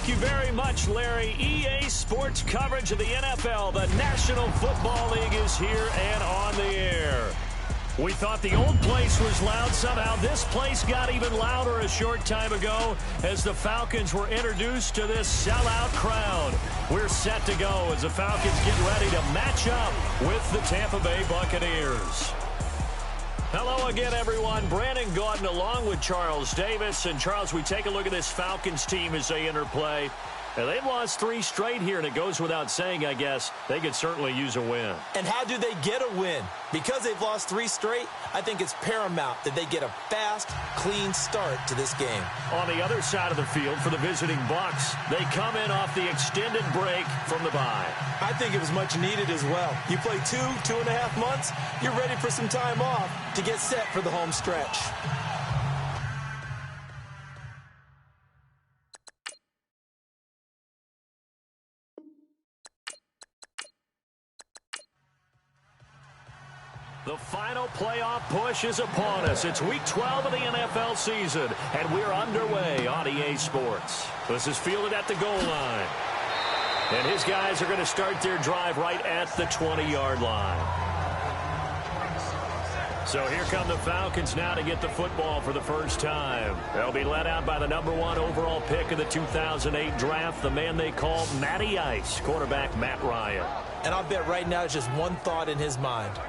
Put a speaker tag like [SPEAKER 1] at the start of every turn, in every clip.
[SPEAKER 1] Thank you very much, Larry. EA Sports coverage of the NFL. The National Football League is here and on the air. We thought the old place was loud. Somehow this place got even louder a short time ago as the Falcons were introduced to this sellout crowd. We're set to go as the Falcons get ready to match up with the Tampa Bay Buccaneers. Hello again, everyone. Brandon Gaudin along with Charles Davis. And, Charles, we take a look at this Falcons team as they enter play. And they've lost 3 straight here, and it goes without saying, I guess, they could certainly use a win.
[SPEAKER 2] And how do they get a win? Because they've lost 3 straight, I think it's paramount that they get a fast, clean start to this game.
[SPEAKER 1] On the other side of the field for the visiting Bucs, they come in off the extended break from the bye.
[SPEAKER 2] I think it was much needed as well. You play 2.5 months, you're ready for some time off to get set for the home stretch.
[SPEAKER 1] The final playoff push is upon us. It's Week 12 of the NFL season, and we're underway on EA Sports. This is fielded at the goal line. And his guys are going to start their drive right at the 20-yard line. So here come the Falcons now to get the football for the first time. They'll be led out by the #1 overall pick of the 2008 draft, the man they call Matty Ice, quarterback Matt Ryan.
[SPEAKER 2] And I'll bet right now it's just one thought in his mind.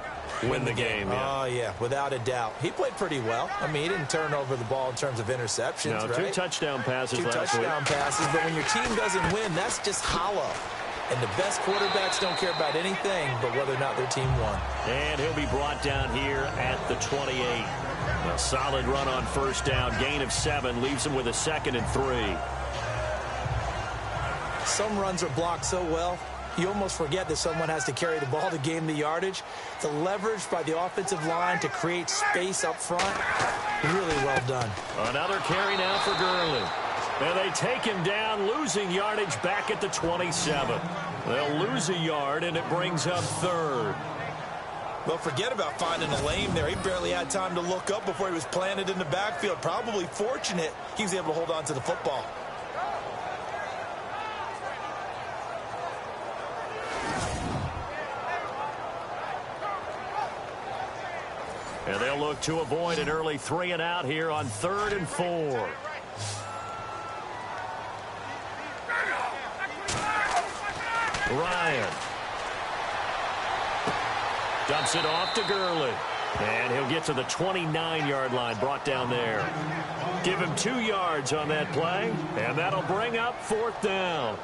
[SPEAKER 1] Win the game, yeah.
[SPEAKER 2] Oh, yeah, without a doubt. He played pretty well. I mean, he didn't turn over the ball in terms of interceptions,
[SPEAKER 1] no,
[SPEAKER 2] right?
[SPEAKER 1] 2 touchdown passes last week.
[SPEAKER 2] 2 touchdown passes, but when your team doesn't win, that's just hollow. And the best quarterbacks don't care about anything but whether or not their team won.
[SPEAKER 1] And he'll be brought down here at the 28. A solid run on first down. Gain of 7 leaves him with a 2nd and 3.
[SPEAKER 2] Some runs are blocked so well, you almost forget that someone has to carry the ball to gain the yardage. The leverage by the offensive line to create space up front, really well done.
[SPEAKER 1] Another carry now for Gurley. And they take him down, losing yardage back at the 27. They'll lose a yard, and it brings up 3rd.
[SPEAKER 2] Well, forget about finding a lane there. He barely had time to look up before he was planted in the backfield. Probably fortunate he was able to hold on to the football.
[SPEAKER 1] And they'll look to avoid an early 3 and out here on 3rd and 4. Ryan dumps it off to Gurley. And he'll get to the 29-yard line, brought down there. Give him 2 yards on that play, and that'll bring up 4th down.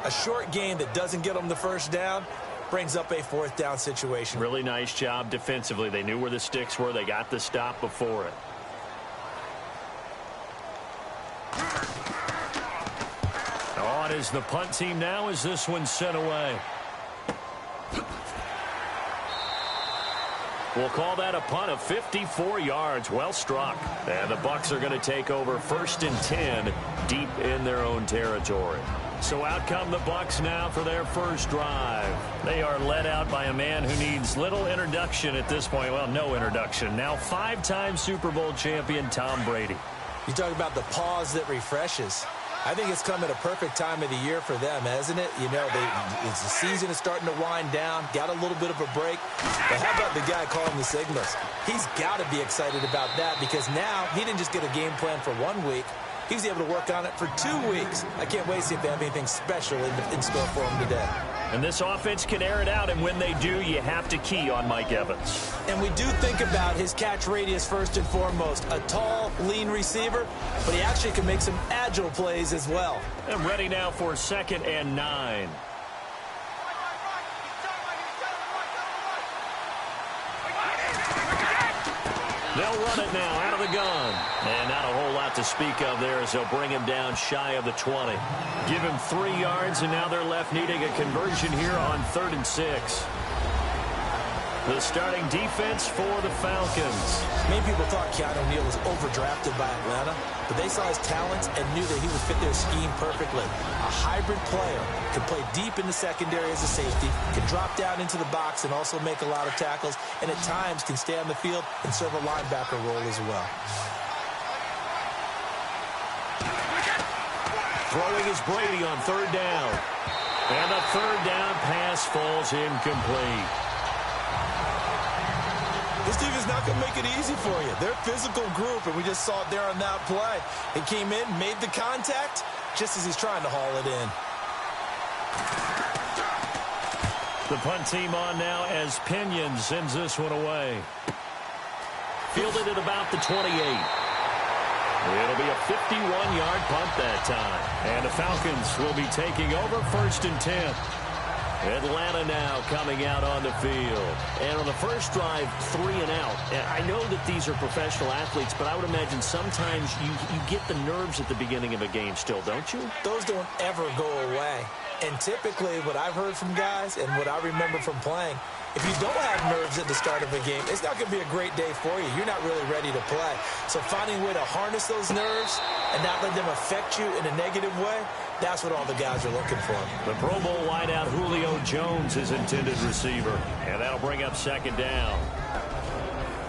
[SPEAKER 2] A short game that doesn't get him the first down brings up a 4th down situation.
[SPEAKER 1] Really nice job defensively. They knew where the sticks were. They got the stop before it. On is the punt team now as this one's sent away. We'll call that a punt of 54 yards. Well struck. And the Bucs are going to take over 1st and 10 deep in their own territory. So out come the Bucs now for their first drive. They are led out by a man who needs little introduction at this point. Well, no introduction. Now 5-time Super Bowl champion Tom Brady.
[SPEAKER 2] You talk about the pause that refreshes. I think it's come at a perfect time of the year for them, hasn't it? You know, the season is starting to wind down, got a little bit of a break. But how about the guy calling the signals? He's got to be excited about that because now he didn't just get a game plan for 1 week. He was able to work on it for 2 weeks. I can't wait to see if they have anything special in store for him today.
[SPEAKER 1] And this offense can air it out, and when they do, you have to key on Mike Evans.
[SPEAKER 2] And we do think about his catch radius first and foremost. A tall, lean receiver, but he actually can make some agile plays as well.
[SPEAKER 1] And ready now for 2nd and 9. They'll run it now out of the gun. And not a whole lot to speak of there as they'll bring him down shy of the 20. Give him 3 yards, and now they're left needing a conversion here on 3rd and 6. The starting defense for the Falcons.
[SPEAKER 2] Many people thought Keanu Neal was overdrafted by Atlanta, but they saw his talents and knew that he would fit their scheme perfectly. A hybrid player, can play deep in the secondary as a safety, can drop down into the box and also make a lot of tackles, and at times can stay on the field and serve a linebacker role as well.
[SPEAKER 1] Throwing is Brady on third down. And the third down pass falls incomplete.
[SPEAKER 2] This team is not going to make it easy for you. They're a physical group, and we just saw it there on that play. He came in, made the contact, just as he's trying to haul it in.
[SPEAKER 1] The punt team on now as Pinion sends this one away. Fielded at about the 28. It'll be a 51-yard punt that time. And the Falcons will be taking over 1st and 10. Atlanta now coming out on the field. And on the first drive, 3 and out. I know that these are professional athletes, but I would imagine sometimes you get the nerves at the beginning of a game still, don't you?
[SPEAKER 2] Those don't ever go away. And typically what I've heard from guys and what I remember from playing, if you don't have nerves at the start of a game, it's not going to be a great day for you. You're not really ready to play. So finding a way to harness those nerves and not let them affect you in a negative way, that's what all the guys are looking for.
[SPEAKER 1] The Pro Bowl wideout Julio Jones is intended receiver. And that'll bring up 2nd down.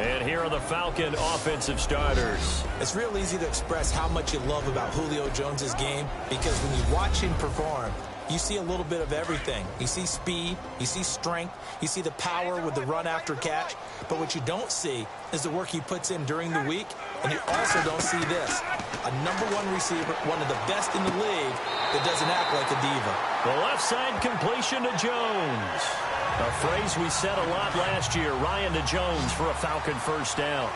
[SPEAKER 1] And here are the Falcon offensive starters.
[SPEAKER 2] It's real easy to express how much you love about Julio Jones' game because when you watch him perform, you see a little bit of everything. You see speed, you see strength, you see the power with the run after catch. But what you don't see is the work he puts in during the week. And you also don't see this. A #1 receiver, one of the best in the league, that doesn't act like a diva.
[SPEAKER 1] The left side completion to Jones. A phrase we said a lot last year, Ryan to Jones for a Falcon first down.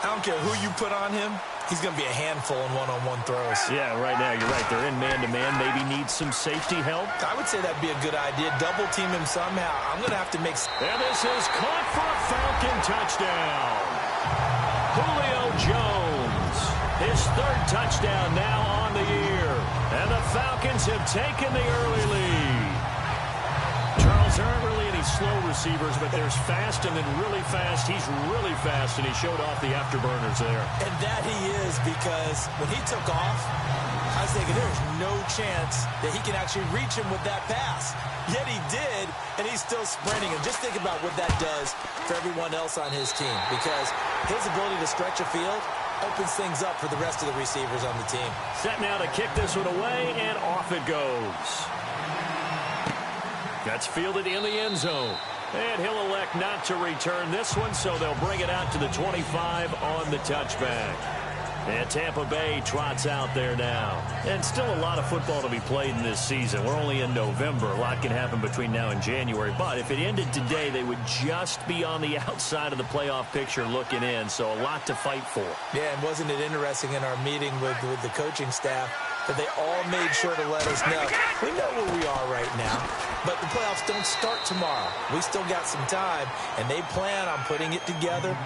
[SPEAKER 2] I don't care who you put on him. He's going to be a handful in one-on-one throws.
[SPEAKER 1] Yeah, right now, you're right. They're in man-to-man. Maybe needs some safety help.
[SPEAKER 2] I would say that'd be a good idea. Double team him somehow. I'm going to have to make...
[SPEAKER 1] And this is caught for a Falcon touchdown. Julio Jones. His 3rd touchdown now on the year. And the Falcons have taken the early lead. Charles, there aren't really any slow receivers, but there's fast and then really fast. He's really fast, and he showed off the afterburners there.
[SPEAKER 2] And that he is, because when he took off, I was thinking there's no chance that he can actually reach him with that pass. Yet he did, and he's still sprinting. And just think about what that does for everyone else on his team, because his ability to stretch a field opens things up for the rest of the receivers on the team.
[SPEAKER 1] Set now to kick this one away, and off it goes. That's fielded in the end zone. And he'll elect not to return this one, so they'll bring it out to the 25 on the touchback. And Tampa Bay trots out there now. And still a lot of football to be played in this season. We're only in November. A lot can happen between now and January. But if it ended today, they would just be on the outside of the playoff picture looking in. So a lot to fight for.
[SPEAKER 2] Yeah, and wasn't it interesting in our meeting with the coaching staff that they all made sure to let us know. We know where we are right now, but the playoffs don't start tomorrow. We still got some time, and they plan on putting it together,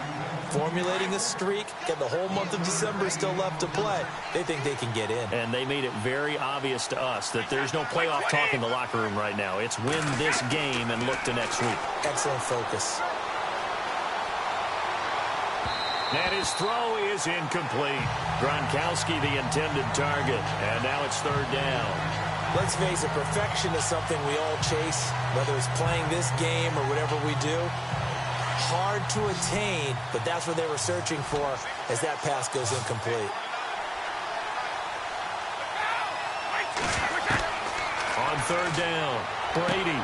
[SPEAKER 2] formulating a streak, and the whole month of December is still left to play. They think they can get in.
[SPEAKER 1] And they made it very obvious to us that there's no playoff talk in the locker room right now. It's win this game and look to next week.
[SPEAKER 2] Excellent focus.
[SPEAKER 1] And his throw is incomplete. Gronkowski, the intended target. And now it's 3rd down.
[SPEAKER 2] Let's face it, perfection is something we all chase, whether it's playing this game or whatever we do. Hard to attain, but that's what they were searching for as that pass goes incomplete.
[SPEAKER 1] On 3rd down, Brady.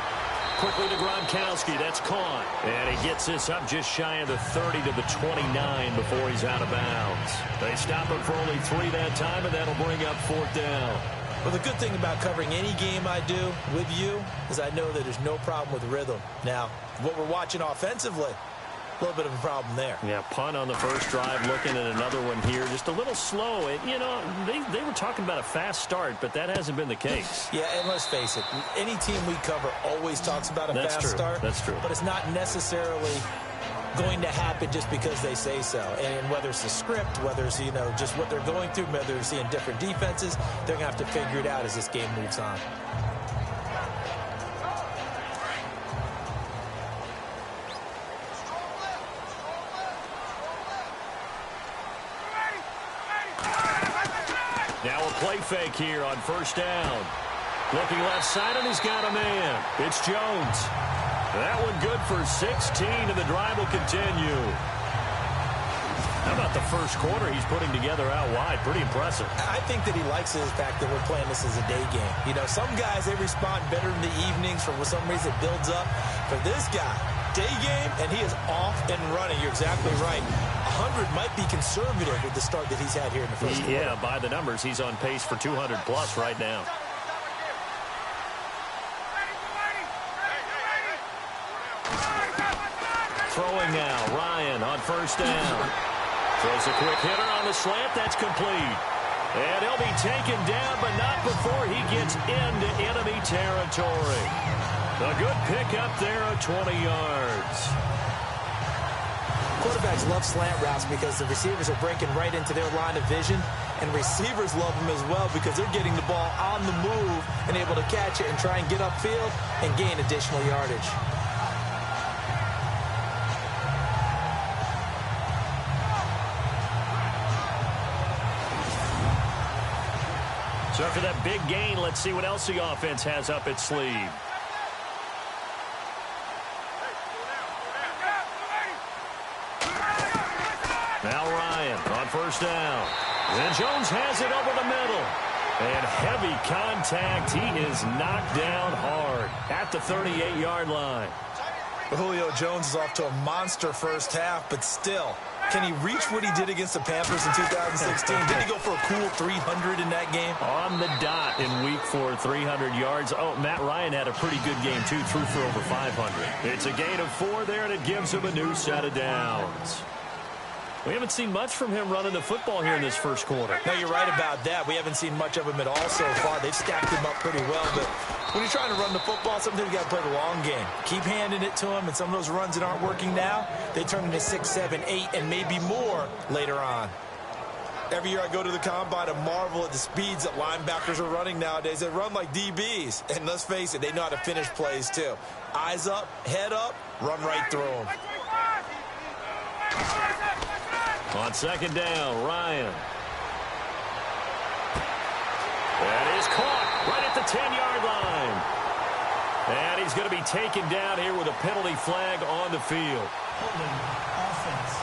[SPEAKER 1] Quickly to Gronkowski. That's caught. And he gets this up just shy of the 30 to the 29 before he's out of bounds. They stop him for only 3 that time, and that'll bring up 4th down.
[SPEAKER 2] Well, the good thing about covering any game I do with you is I know that there's no problem with rhythm. Now, what we're watching offensively, a little bit of a problem there.
[SPEAKER 1] Yeah, punt on the first drive, looking at another one here. Just a little slow. You know, they were talking about a fast start, but that hasn't been the case.
[SPEAKER 2] Yeah, and let's face it, any team we cover always talks about a fast start.
[SPEAKER 1] That's true.
[SPEAKER 2] But it's not necessarily going to happen just because they say so. And whether it's the script, whether it's, you know, just what they're going through, whether they're seeing different defenses, they're going to have to figure it out as this game moves on.
[SPEAKER 1] Now a play fake here on 1st down. Looking left side, and he's got a man. It's Jones. That one good for 16, and the drive will continue. How about the first quarter he's putting together out wide? Pretty impressive.
[SPEAKER 2] I think that he likes the fact that we're playing this as a day game. You know, some guys, they respond better in the evenings. For some reason, it builds up. For this guy, day game, and he is off and running. You're exactly right. 100 might be conservative with the start that he's had here in the first quarter.
[SPEAKER 1] Yeah, by the numbers, he's on pace for 200-plus right now. Throwing now, Ryan on first down. Throws a quick hitter on the slant. That's complete. And he'll be taken down, but not before he gets into enemy territory. A good pickup there of 20 yards.
[SPEAKER 2] Quarterbacks love slant routes because the receivers are breaking right into their line of vision, and receivers love them as well because they're getting the ball on the move and able to catch it and try and get upfield and gain additional yardage.
[SPEAKER 1] So after that big gain, let's see what else the offense has up its sleeve. Now Ryan on first down. And Jones has it over the middle. And heavy contact. He is knocked down hard at the 38-yard line.
[SPEAKER 2] Julio Jones is off to a monster first half, but still, can he reach what he did against the Panthers in 2016? Did he go for a cool 300 in that game?
[SPEAKER 1] On the dot in week 4, 300 yards. Oh, Matt Ryan had a pretty good game, too, threw for over 500. It's a gain of 4 there, and it gives him a new set of downs. We haven't seen much from him running the football here in this first quarter.
[SPEAKER 2] No, you're right about that. We haven't seen much of him at all so far. They've stacked him up pretty well, but when you're trying to run the football, sometimes you got to play the long game. Keep handing it to him, and some of those runs that aren't working now, they turn into 6, 7, 8, and maybe more later on. Every year I go to the combine and marvel at the speeds that linebackers are running nowadays. They run like DBs, and let's face it, they know how to finish plays too. Eyes up, head up, run right through them.
[SPEAKER 1] On second down, Ryan. That is caught right at the 10-yard line. And he's going to be taken down here with a penalty flag on the field.
[SPEAKER 3] Holding offense.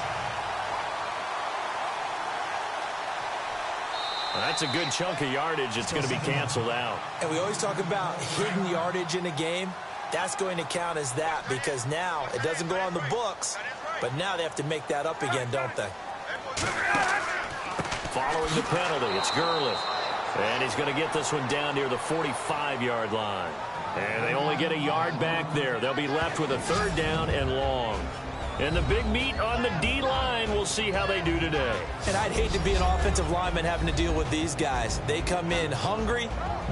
[SPEAKER 1] Well, that's a good chunk of yardage. It's going to be canceled out.
[SPEAKER 2] And we always talk about hidden yardage in a game. That's going to count as that because now it doesn't go on the books, but now they have to make that up again, don't they?
[SPEAKER 1] Following the penalty, it's Gurley. And he's going to get this one down near the 45-yard line. And they only get a yard back there. They'll be left with a third down and long. And the big meat on the D-line, we'll see how they do today.
[SPEAKER 2] And I'd hate to be an offensive lineman having to deal with these guys. They come in hungry,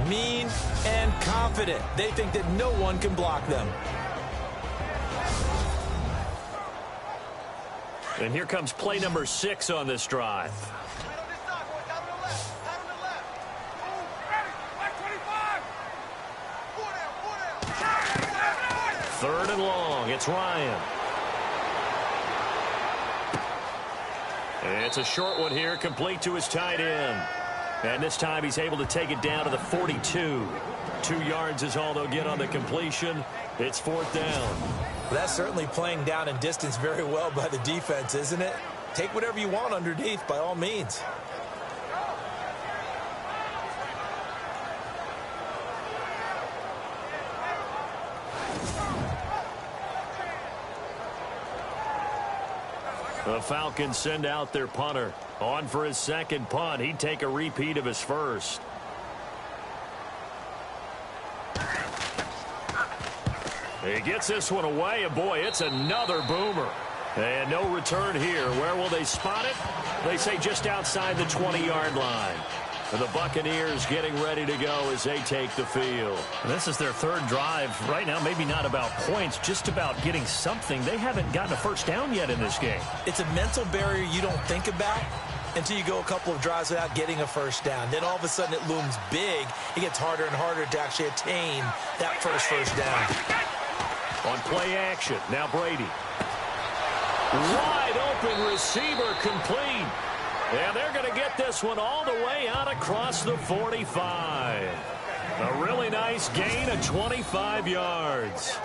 [SPEAKER 2] mean, and confident. They think that no one can block them.
[SPEAKER 1] And here comes play number 6 on this drive. Third and long. It's Ryan. It's a short one here, complete to his tight end. And this time he's able to take it down to the 42. 2 yards is all they'll get on the completion. It's fourth down.
[SPEAKER 2] Well, that's certainly playing down in distance very well by the defense, isn't it? Take whatever you want underneath, by all means.
[SPEAKER 1] The Falcons send out their punter. On for his second punt. He'd take a repeat of his first. He gets this one away, and boy, it's another boomer. And no return here. Where will they spot it? They say just outside the 20-yard line. And the Buccaneers getting ready to go as they take the field. And this is their third drive. Right now, maybe not about points, just about getting something. They haven't gotten a first down yet in this game.
[SPEAKER 2] It's a mental barrier you don't think about until you go a couple of drives without getting a first down. Then all of a sudden it looms big. It gets harder and harder to actually attain that first down.
[SPEAKER 1] On play action, now Brady. Wide open receiver complete. And they're going to get this one all the way out across the 45. A really nice gain of 25 yards.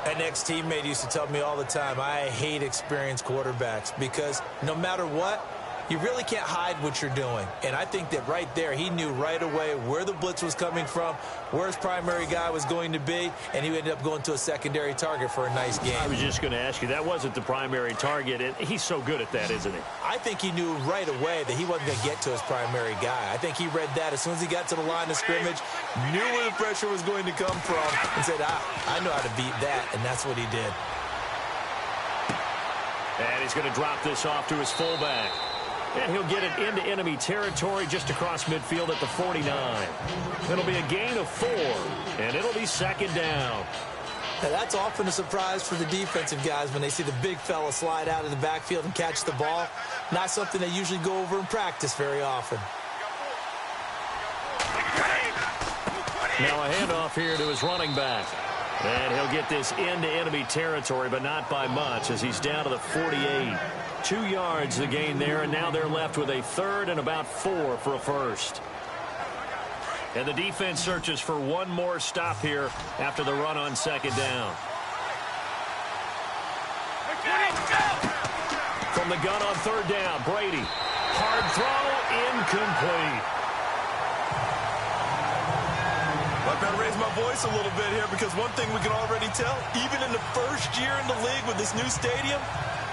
[SPEAKER 2] An ex-teammate used to tell me all the time, I hate experienced quarterbacks because no matter what, you really can't hide what you're doing. And I think that right there, he knew right away where the blitz was coming from, where his primary guy was going to be, and he ended up going to a secondary target for a nice game.
[SPEAKER 1] I was just going to ask you, that wasn't the primary target. He's so good at that, isn't he?
[SPEAKER 2] I think he knew right away that he wasn't going to get to his primary guy. I think he read that as soon as he got to the line of scrimmage, knew where the pressure was going to come from, and said, I know how to beat that, and that's what he did.
[SPEAKER 1] And he's going to drop this off to his fullback. And he'll get it into enemy territory just across midfield at the 49. It'll be a gain of 4, and it'll be second down.
[SPEAKER 2] Now that's often a surprise for the defensive guys when they see the big fella slide out of the backfield and catch the ball. Not something they usually go over in practice very often.
[SPEAKER 1] Now a handoff here to his running back. And he'll get this into enemy territory, but not by much as he's down to the 48. 2 yards the gain there, and now they're left with a third and about 4 for a first. And the defense searches for one more stop here after the run on second down. From the gun on third down, Brady. Hard throw, incomplete.
[SPEAKER 4] I've got to raise my voice a little bit here because one thing we can already tell, even in the first year in the league with this new stadium,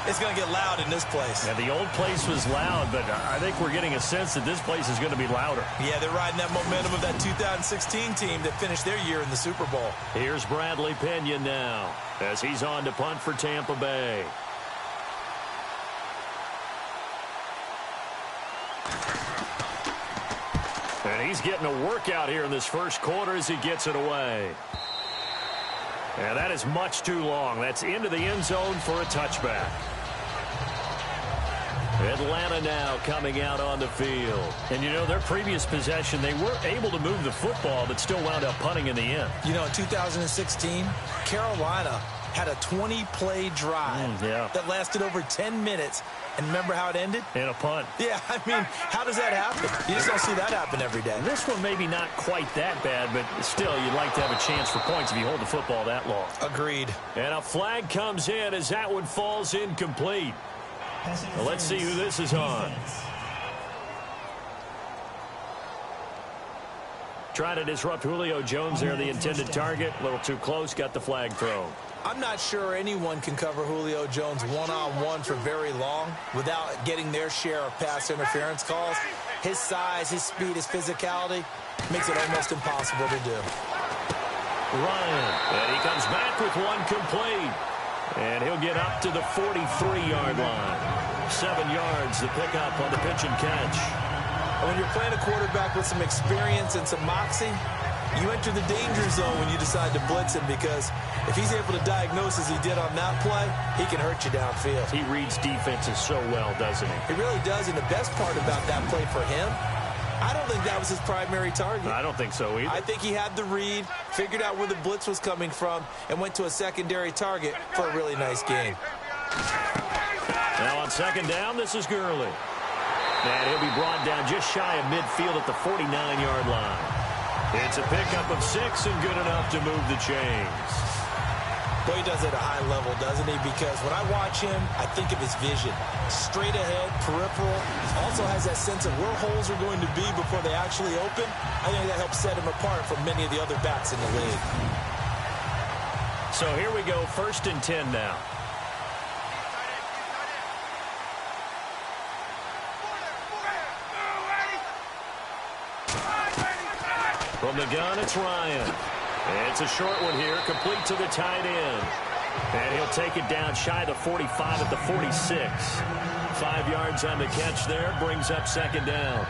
[SPEAKER 4] it's going to get loud in this place.
[SPEAKER 1] Yeah, the old place was loud, but I think we're getting a sense that this place is going to be louder.
[SPEAKER 2] Yeah, they're riding that momentum of that 2016 team that finished their year in the Super Bowl.
[SPEAKER 1] Here's Bradley Pena now as he's on to punt for Tampa Bay. And he's getting a workout here in this first quarter as he gets it away. And that is much too long. That's into the end zone for a touchback. Atlanta now coming out on the field. And, you know, their previous possession, they were able to move the football, but still wound up punting in the end.
[SPEAKER 2] You know, in 2016, Carolina had a 20-play drive that lasted over 10 minutes. And remember how it ended?
[SPEAKER 1] In a punt.
[SPEAKER 2] Yeah, I mean, how does that happen? You just don't see that happen every day.
[SPEAKER 1] This one maybe not quite that bad, but still, you'd like to have a chance for points if you hold the football that long.
[SPEAKER 2] Agreed.
[SPEAKER 1] And a flag comes in as that one falls incomplete. Well, let's see who this is on. Trying to disrupt Julio Jones there, the intended target. A little too close, got the flag thrown.
[SPEAKER 2] I'm not sure anyone can cover Julio Jones one-on-one for very long without getting their share of pass interference calls. His size, his speed, his physicality makes it almost impossible to do.
[SPEAKER 1] Ryan, and he comes back with one complete. And he'll get up to the 43-yard line. 7 yards the pickup on the pitch and catch.
[SPEAKER 2] And when you're playing a quarterback with some experience and some moxie, you enter the danger zone when you decide to blitz him because if he's able to diagnose as he did on that play, he can hurt you downfield.
[SPEAKER 1] He reads defenses so well, doesn't he?
[SPEAKER 2] He really does, and the best part about that play for him, I don't think that was his primary target.
[SPEAKER 1] I don't think so either.
[SPEAKER 2] I think he had the read, figured out where the blitz was coming from, and went to a secondary target for a really nice game.
[SPEAKER 1] Now on second down, this is Gurley. And he'll be brought down just shy of midfield at the 49-yard line. It's a pickup of 6 and good enough to move the chains.
[SPEAKER 2] Boy, he does it at a high level, doesn't he? Because when I watch him, I think of his vision. Straight ahead, peripheral. Also has that sense of where holes are going to be before they actually open. I think that helps set him apart from many of the other backs in the league.
[SPEAKER 1] So here we go, 1st and 10 now. From the gun, it's Ryan. It's a short one here, complete to the tight end. And he'll take it down shy of the 45 at the 46. 5 yards on the catch there, brings up second down.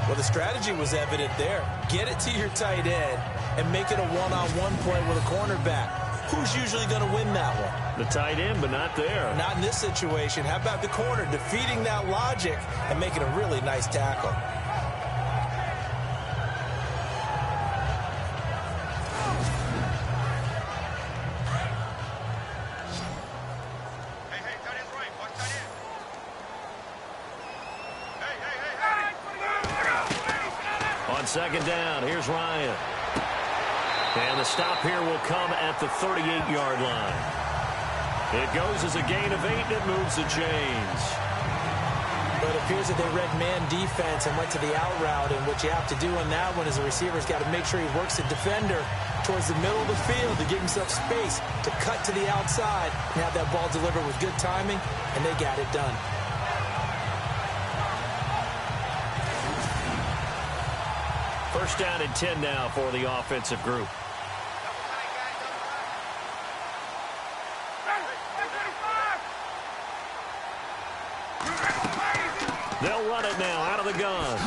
[SPEAKER 2] Well, the strategy was evident there. Get it to your tight end and make it a one-on-one play with a cornerback. Who's usually going to win that one?
[SPEAKER 1] The tight end, but not there.
[SPEAKER 2] Not in this situation. How about the corner defeating that logic and making a really nice tackle?
[SPEAKER 1] Second down, here's Ryan. And the stop here will come at the 38-yard line. It goes as a gain of 8, and it moves the chains.
[SPEAKER 2] But it appears that they read man defense and went to the out route, and what you have to do on that one is the receiver's got to make sure he works the defender towards the middle of the field to give himself space to cut to the outside and have that ball delivered with good timing, and they got it done.
[SPEAKER 1] First down and 10 now for the offensive group. They'll run it now out of the gun.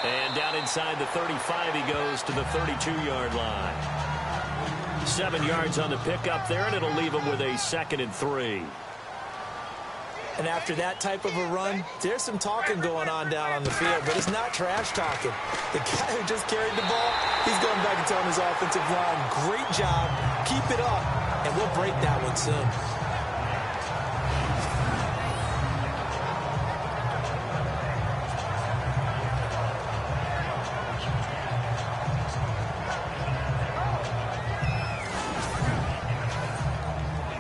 [SPEAKER 1] And down inside the 35 he goes to the 32-yard line. 7 yards on the pickup there, and it'll leave him with a 2nd and 3.
[SPEAKER 2] And after that type of a run, there's some talking going on down on the field, but it's not trash talking. The guy who just carried the ball, he's going back and telling his offensive line, great job, keep it up, and we'll break that one soon.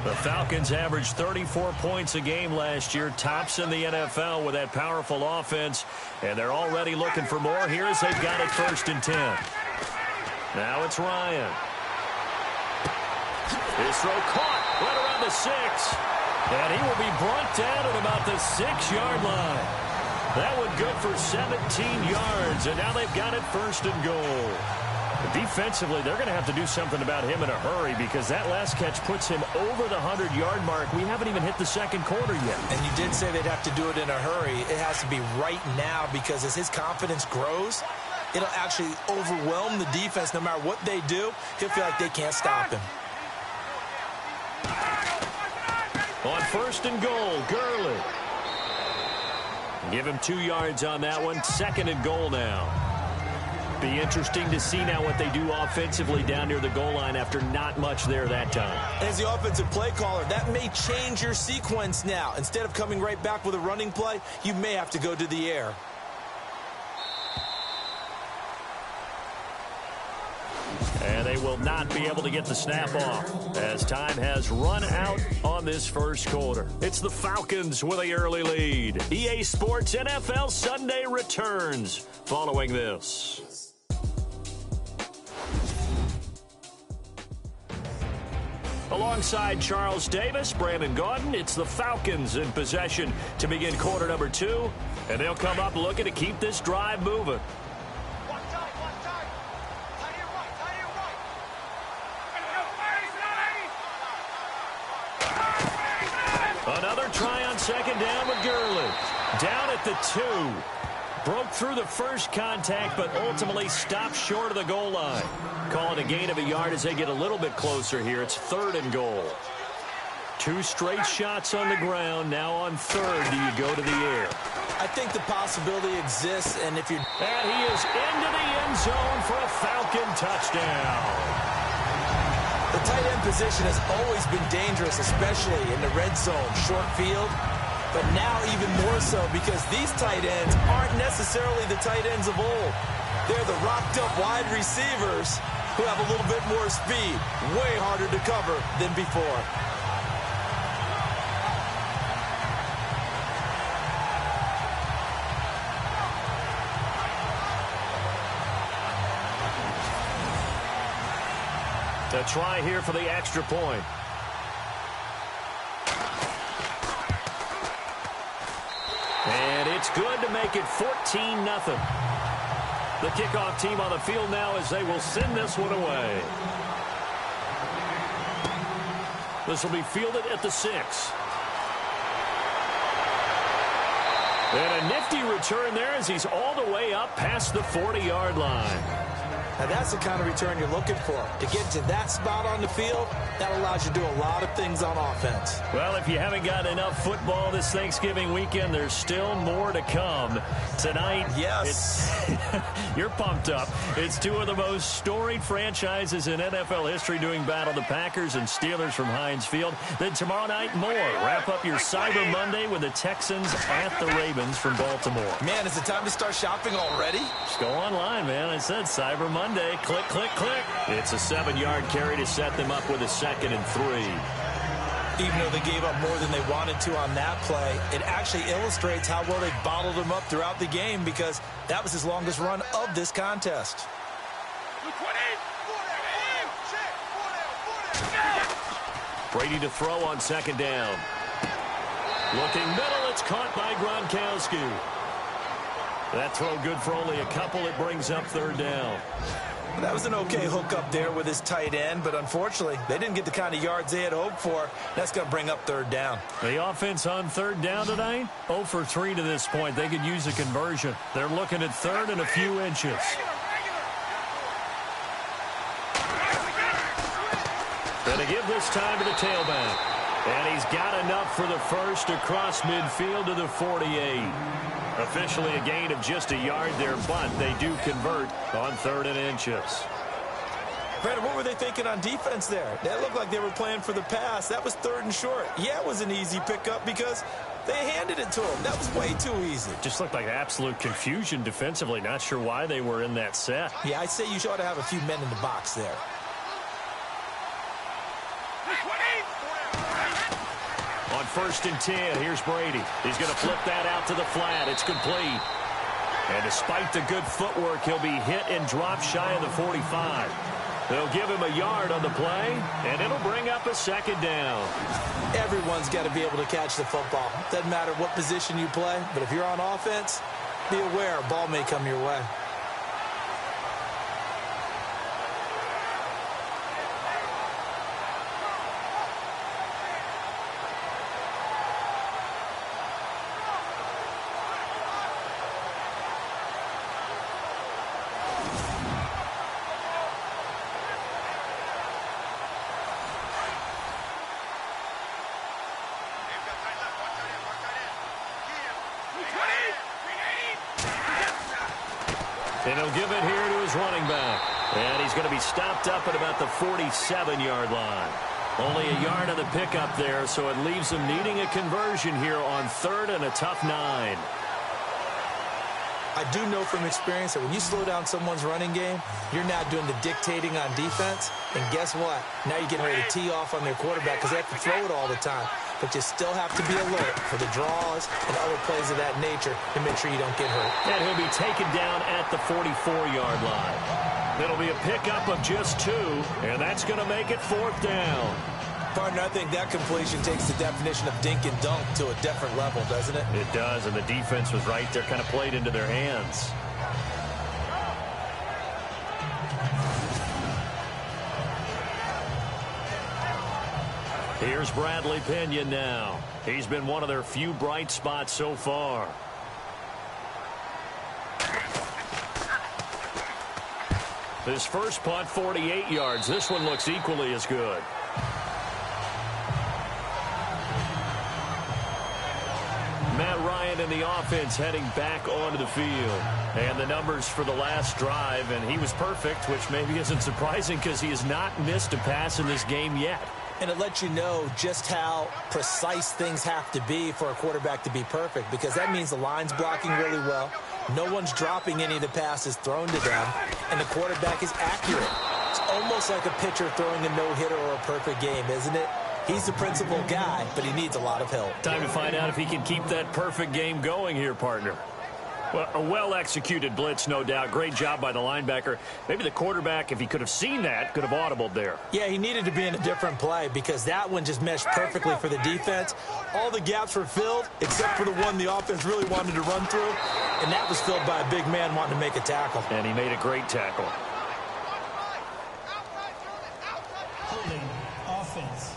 [SPEAKER 1] The Falcons averaged 34 points a game last year, tops in the NFL with that powerful offense, and they're already looking for more. Here's they've got it 1st and 10. Now it's Ryan. His throw caught right around the 6, and he will be brought down at about the 6-yard line. That one good for 17 yards, and now they've got it 1st and goal. Defensively, they're going to have to do something about him in a hurry because that last catch puts him over the 100-yard mark. We haven't even hit the 2nd quarter yet.
[SPEAKER 2] And you did say they'd have to do it in a hurry. It has to be right now because as his confidence grows, it'll actually overwhelm the defense. No matter what they do, he'll feel like they can't stop him.
[SPEAKER 1] On 1st and goal, Gurley. Give him 2 yards on that one. 2nd and goal now. Be interesting to see now what they do offensively down near the goal line after not much there that time.
[SPEAKER 2] As the offensive play caller, that may change your sequence now. Instead of coming right back with a running play, you may have to go to the air.
[SPEAKER 1] And they will not be able to get the snap off as time has run out on this 1st quarter. It's the Falcons with an early lead. EA Sports NFL Sunday returns following this. Alongside Charles Davis, Brandon Gaudin, it's the Falcons in possession to begin quarter number 2. And they'll come up looking to keep this drive moving. Another try on 2nd down with Gurley. Down at the 2. Broke through the first contact, but ultimately stopped short of the goal line. Calling a gain of a yard as they get a little bit closer here. It's 3rd and goal. 2 straight shots on the ground. Now on 3rd, do you go to the air?
[SPEAKER 2] I think the possibility exists, and if you're...
[SPEAKER 1] And he is into the end zone for a Falcon touchdown.
[SPEAKER 2] The tight end position has always been dangerous, especially in the red zone, short field. But now even more so because these tight ends aren't necessarily the tight ends of old. They're the rocked-up wide receivers who have a little bit more speed. Way harder to cover than before.
[SPEAKER 1] The try here for the extra point. And it's good to make it 14-0. The kickoff team on the field now as they will send this one away. This will be fielded at the 6. And a nifty return there as he's all the way up past the 40-yard line.
[SPEAKER 2] Now that's the kind of return you're looking for. To get to that spot on the field, that allows you to do a lot of things on offense.
[SPEAKER 1] Well, if you haven't got enough football this Thanksgiving weekend, there's still more to come. Tonight,
[SPEAKER 2] yes,
[SPEAKER 1] you're pumped up. It's 2 of the most storied franchises in NFL history doing battle, the Packers and Steelers from Heinz Field. Then tomorrow night, more. Wrap up your Cyber Monday with the Texans at the Ravens from Baltimore.
[SPEAKER 2] Man, is it time to start shopping already?
[SPEAKER 1] Just go online, man. I said Cyber Monday. Sunday. Click, click, click. It's a 7-yard carry to set them up with a 2nd and 3.
[SPEAKER 2] Even though they gave up more than they wanted to on that play, it actually illustrates how well they bottled them up throughout the game because that was his longest run of this contest.
[SPEAKER 1] Brady to throw on 2nd down. Looking middle, it's caught by Gronkowski. That throw good for only a couple. It brings up 3rd down.
[SPEAKER 2] That was an okay hook up there with his tight end, but unfortunately, they didn't get the kind of yards they had hoped for. That's going to bring up 3rd down.
[SPEAKER 1] The offense on 3rd down tonight, 0 for 3 to this point. They could use a conversion. They're looking at 3rd and a few inches. Going to give this time to the tailback. And he's got enough for the first across midfield to the 48. Officially a gain of just a yard there, but they do convert on 3rd and inches.
[SPEAKER 2] Brandon, what were they thinking on defense there? That looked like they were playing for the pass. That was 3rd and short. Yeah, it was an easy pickup because they handed it to him. That was way too easy.
[SPEAKER 1] Just looked like absolute confusion defensively. Not sure why they were in that set.
[SPEAKER 2] Yeah, I'd say you ought to have a few men in the box there.
[SPEAKER 1] On 1st and 10, here's Brady. He's going to flip that out to the flat. It's complete. And despite the good footwork, he'll be hit and dropped shy of the 45. They'll give him a yard on the play, and it'll bring up a 2nd down.
[SPEAKER 2] Everyone's got to be able to catch the football. Doesn't matter what position you play, but if you're on offense, be aware a ball may come your way.
[SPEAKER 1] And he'll give it here to his running back. And he's going to be stopped up at about the 47-yard line. Only a yard of the pickup there, so it leaves him needing a conversion here on 3rd and a tough 9.
[SPEAKER 2] I do know from experience that when you slow down someone's running game, you're not doing the dictating on defense. And guess what? Now you're getting ready to tee off on their quarterback because they have to throw it all the time. But you still have to be alert for the draws and other plays of that nature to make sure you don't get hurt.
[SPEAKER 1] And he'll be taken down at the 44-yard line. It'll be a pickup of just 2, and that's going to make it 4th down.
[SPEAKER 2] Partner, I think that completion takes the definition of dink and dunk to a different level, doesn't it?
[SPEAKER 1] It does, and the defense was right there, kind of played into their hands. Here's Bradley Pinion now. He's been one of their few bright spots so far. His first punt, 48 yards. This one looks equally as good. Matt Ryan and the offense heading back onto the field. And the numbers for the last drive, and he was perfect, which maybe isn't surprising because he has not missed a pass in this game yet.
[SPEAKER 2] And it lets you know just how precise things have to be for a quarterback to be perfect, because that means the line's blocking really well. No one's dropping any of the passes thrown to them, and the quarterback is accurate. It's almost like a pitcher throwing a no-hitter or a perfect game, isn't it? He's the principal guy, but he needs a lot of help.
[SPEAKER 1] Time to find out if he can keep that perfect game going here, partner. Well, a well-executed blitz, no doubt. Great job by the linebacker. Maybe the quarterback, if he could have seen that, could have audibled there.
[SPEAKER 2] Yeah, he needed to be in a different play because that one just meshed perfectly for the defense. All the gaps were filled except for the one the offense really wanted to run through, and that was filled by a big man wanting to make a tackle.
[SPEAKER 1] And he made a great tackle.
[SPEAKER 3] Holding offense.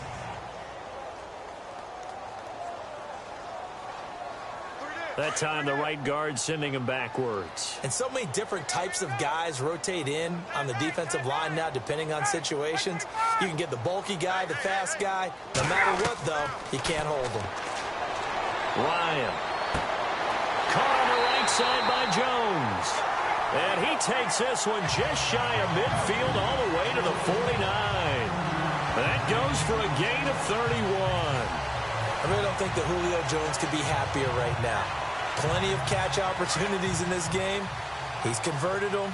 [SPEAKER 1] That time, the right guard sending him backwards.
[SPEAKER 2] And so many different types of guys rotate in on the defensive line now, depending on situations. You can get the bulky guy, the fast guy. No matter what, though, you can't hold them.
[SPEAKER 1] Ryan. Caught on the right side by Jones. And he takes this one just shy of midfield all the way to the 49. That goes for a gain of 31.
[SPEAKER 2] I really don't think that Julio Jones could be happier right now. Plenty of catch opportunities in this game. He's converted them,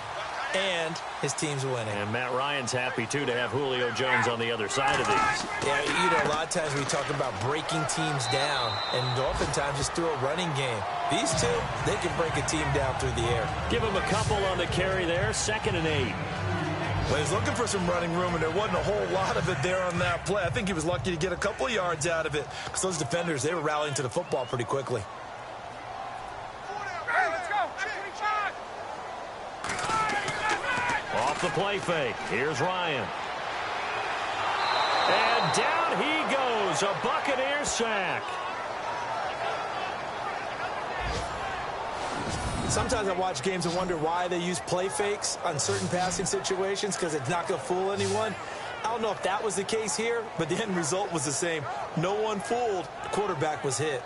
[SPEAKER 2] and his team's winning.
[SPEAKER 1] And Matt Ryan's happy, too, to have Julio Jones on the other side of these.
[SPEAKER 2] Yeah, you know, a lot of times we talk about breaking teams down, and oftentimes just through a running game. These two, they can break a team down through the air.
[SPEAKER 1] Give him a couple on the carry there, 2nd and 8.
[SPEAKER 4] Well, he's looking for some running room, and there wasn't a whole lot of it there on that play. I think he was lucky to get a couple of yards out of it, because those defenders, they were rallying to the football pretty quickly.
[SPEAKER 1] Off the play fake. Here's Ryan. And down he goes. A Buccaneers sack.
[SPEAKER 2] Sometimes I watch games and wonder why they use play fakes on certain passing situations, because it's not going to fool anyone. I don't know if that was the case here, but the end result was the same. No one fooled. The quarterback was hit.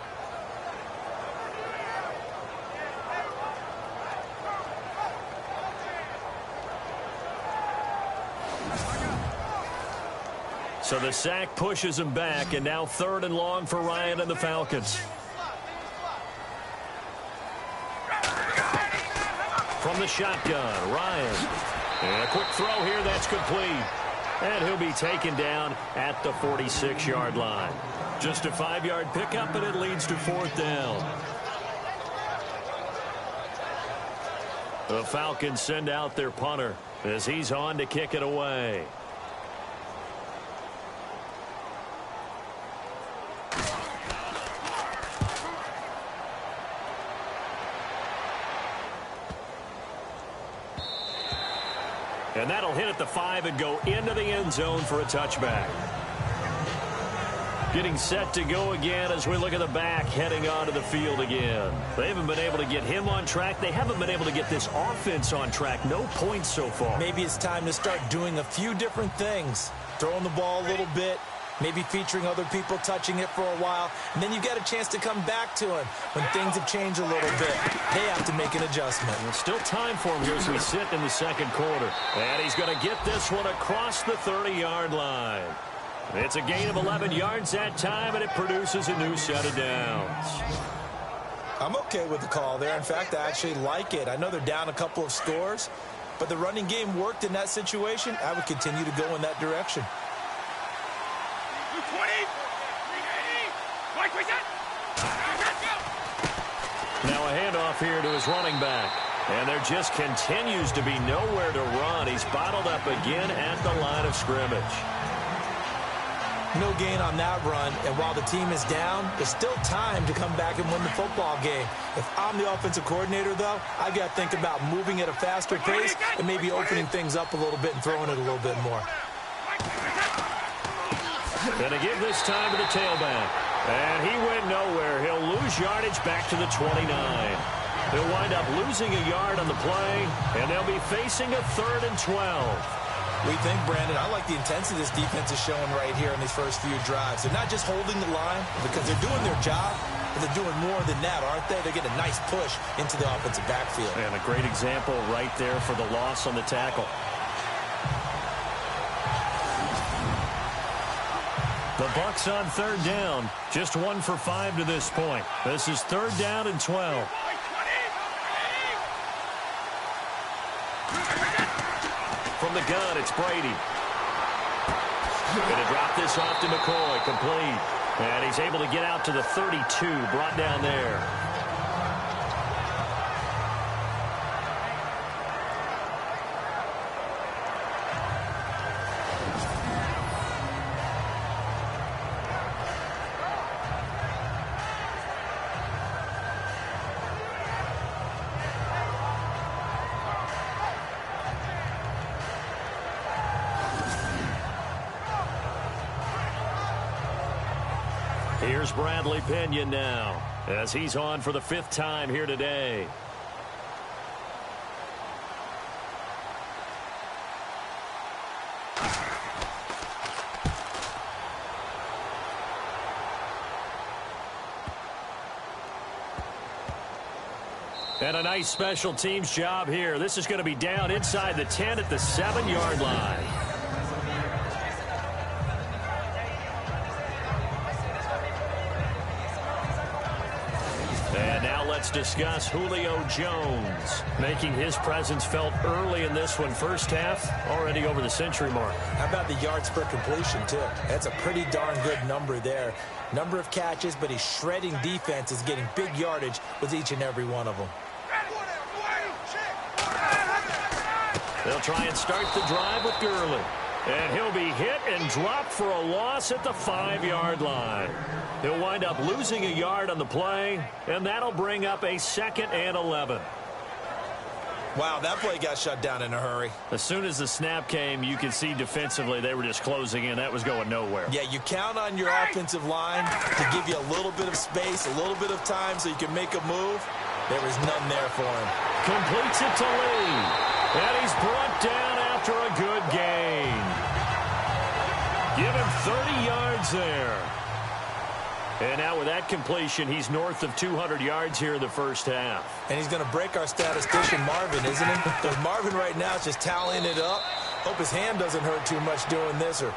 [SPEAKER 1] So the sack pushes him back, and now 3rd and long for Ryan and the Falcons. From the shotgun, Ryan. And a quick throw here, that's complete. And he'll be taken down at the 46-yard line. Just a 5-yard pickup, and it leads to 4th down. The Falcons send out their punter as he's on to kick it away. And that'll hit at the 5 and go into the end zone for a touchback. Getting set to go again as we look at the back heading onto the field again. They haven't been able to get him on track. They haven't been able to get this offense on track. No points so far.
[SPEAKER 2] Maybe it's time to start doing a few different things. Throwing the ball a little bit. Maybe featuring other people touching it for a while. And then you get a chance to come back to him when things have changed a little bit. They have to make an adjustment.
[SPEAKER 1] There's still time for him here as we sit in the 2nd quarter. And he's going to get this one across the 30-yard line. It's a gain of 11 yards that time, and it produces a new set of downs.
[SPEAKER 2] I'm okay with the call there. In fact, I actually like it. I know they're down a couple of scores, but the running game worked in that situation. I would continue to go in that direction.
[SPEAKER 1] Now a handoff here to his running back. And there just continues to be nowhere to run. He's bottled up again at the line of scrimmage.
[SPEAKER 2] No gain on that run, and while the team is down, there's still time to come back and win the football game. If I'm the offensive coordinator, though, I got to think about moving at a faster pace and maybe opening things up a little bit and throwing it a little bit more.
[SPEAKER 1] Going to give this time to the tailback. And he went nowhere. He'll lose yardage back to the 29. He'll wind up losing a yard on the play, and they'll be facing a 3rd and 12.
[SPEAKER 2] We think, Brandon, I like the intensity this defense is showing right here in these first few drives. They're not just holding the line because they're doing their job, but they're doing more than that, aren't they? They're getting a nice push into the offensive backfield.
[SPEAKER 1] And a great example right there for the loss on the tackle. The Bucs on 3rd down. Just 1 for 5 to this point. This is 3rd down and 12. From the gun, it's Brady. Going to drop this off to McCoy, complete. And he's able to get out to the 32, brought down there. Here's Bradley Pinion now, as he's on for the 5th time here today. And a nice special teams job here. This is going to be down inside the 10 at the 7-yard line. let's discuss Julio Jones, making his presence felt early in this one. First half, already over the century mark.
[SPEAKER 2] How about the yards per completion, too? That's a pretty darn good number there. Number of catches, but he's shredding defenses, getting big yardage with each and every one of them.
[SPEAKER 1] They'll try and start the drive with Gurley. And he'll be hit and dropped for a loss at the 5-yard line. He'll wind up losing a yard on the play, and that'll bring up a 2nd and 11.
[SPEAKER 4] Wow, that play got shut down in a hurry.
[SPEAKER 1] As soon as the snap came, you could see defensively they were just closing in. That was going nowhere.
[SPEAKER 4] Yeah, you count on your offensive line to give you a little bit of space, a little bit of time so you can make a move. There was none there for him.
[SPEAKER 1] Completes it to Lee. And he's brought down after a good gain. Give him 30 yards there. And now with that completion, he's north of 200 yards here in the first half.
[SPEAKER 2] And he's going to break our statistician, Marvin, isn't he? Because Marvin right now is just tallying it up. Hope his hand doesn't hurt too much doing this or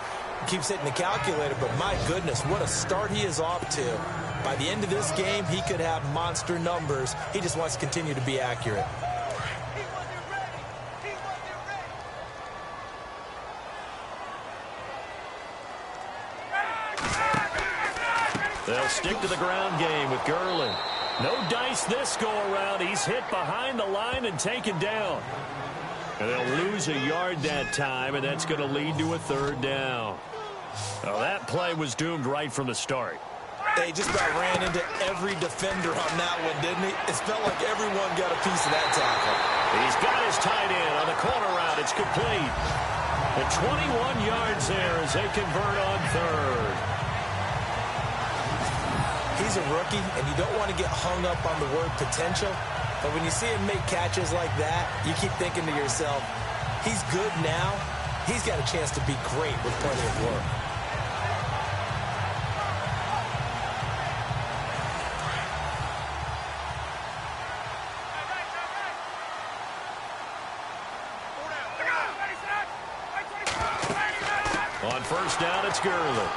[SPEAKER 2] keeps hitting the calculator. But my goodness, what a start he is off to. By the end of this game, he could have monster numbers. He just wants to continue to be accurate.
[SPEAKER 1] They'll stick to the ground game with Gurley. No dice this go-around. He's hit behind the line and taken down. And they'll lose a yard that time, and that's going to lead to a 3rd down. Well, that play was doomed right from the start.
[SPEAKER 4] They just about ran into every defender on that one, didn't he? It felt like everyone got a piece of that tackle.
[SPEAKER 1] He's got his tight end on the corner route. It's complete. And 21 yards there as they convert on 3rd.
[SPEAKER 2] He's a rookie, and you don't want to get hung up on the word potential. But when you see him make catches like that, you keep thinking to yourself, he's good now. He's got a chance to be great with plenty of work.
[SPEAKER 1] On 1st down, it's Gurley.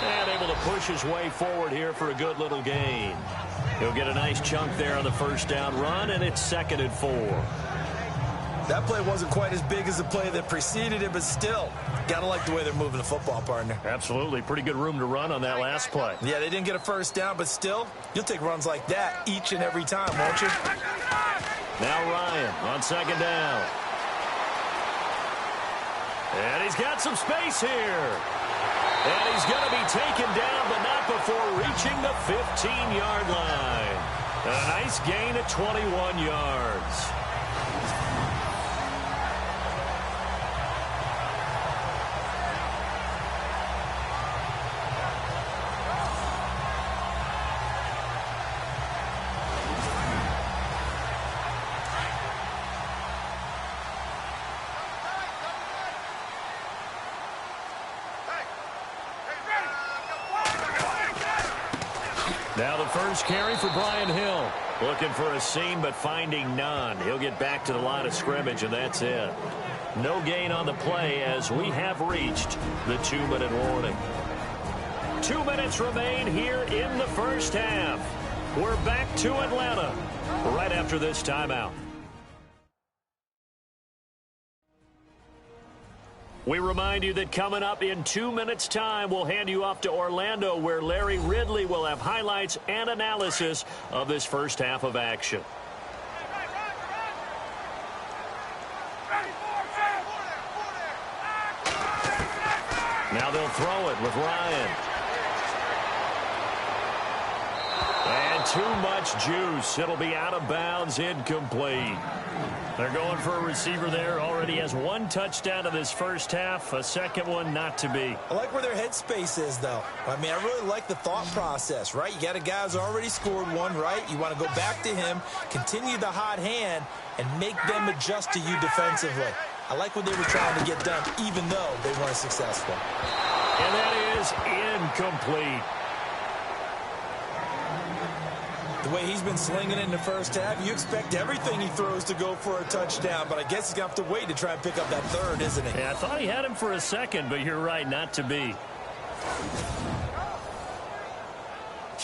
[SPEAKER 1] And able to push his way forward here for a good little gain. He'll get a nice chunk there on the 1st down run, and it's 2nd and 4.
[SPEAKER 4] That play wasn't quite as big as the play that preceded it, but still, gotta like the way they're moving the football, partner.
[SPEAKER 1] Absolutely. Pretty good room to run on that last play.
[SPEAKER 4] Yeah, they didn't get a 1st down, but still, you'll take runs like that each and every time, won't you?
[SPEAKER 1] Now Ryan on 2nd down. And he's got some space here. And he's going to be taken down, but not before reaching the 15-yard line. A nice gain at 21 yards. Now the first carry for Brian Hill. Looking for a seam, but finding none. He'll get back to the line of scrimmage, and that's it. No gain on the play as we have reached the 2-minute warning. 2 minutes remain here in the first half. We're back to Atlanta right after this timeout. We remind you that coming up in 2 minutes' time, we'll hand you off to Orlando, where Larry Ridley will have highlights and analysis of this first half of action. Now they'll throw it with Ryan. And too much juice. It'll be out of bounds, incomplete. They're going for a receiver there. Already has 1 touchdown in this first half. A 2nd one not to be.
[SPEAKER 2] I like where their headspace is, though. I mean, I really like the thought process, right? You got a guy who's already scored 1, right? You want to go back to him, continue the hot hand, and make them adjust to you defensively. I like what they were trying to get done, even though they weren't successful.
[SPEAKER 1] And that is incomplete.
[SPEAKER 2] The way he's been slinging it in the first half, you expect everything he throws to go for a touchdown, but I guess he's going to have to wait to try and pick up that 3rd, isn't he?
[SPEAKER 1] Yeah, I thought he had him for a 2nd, but you're right, not to be.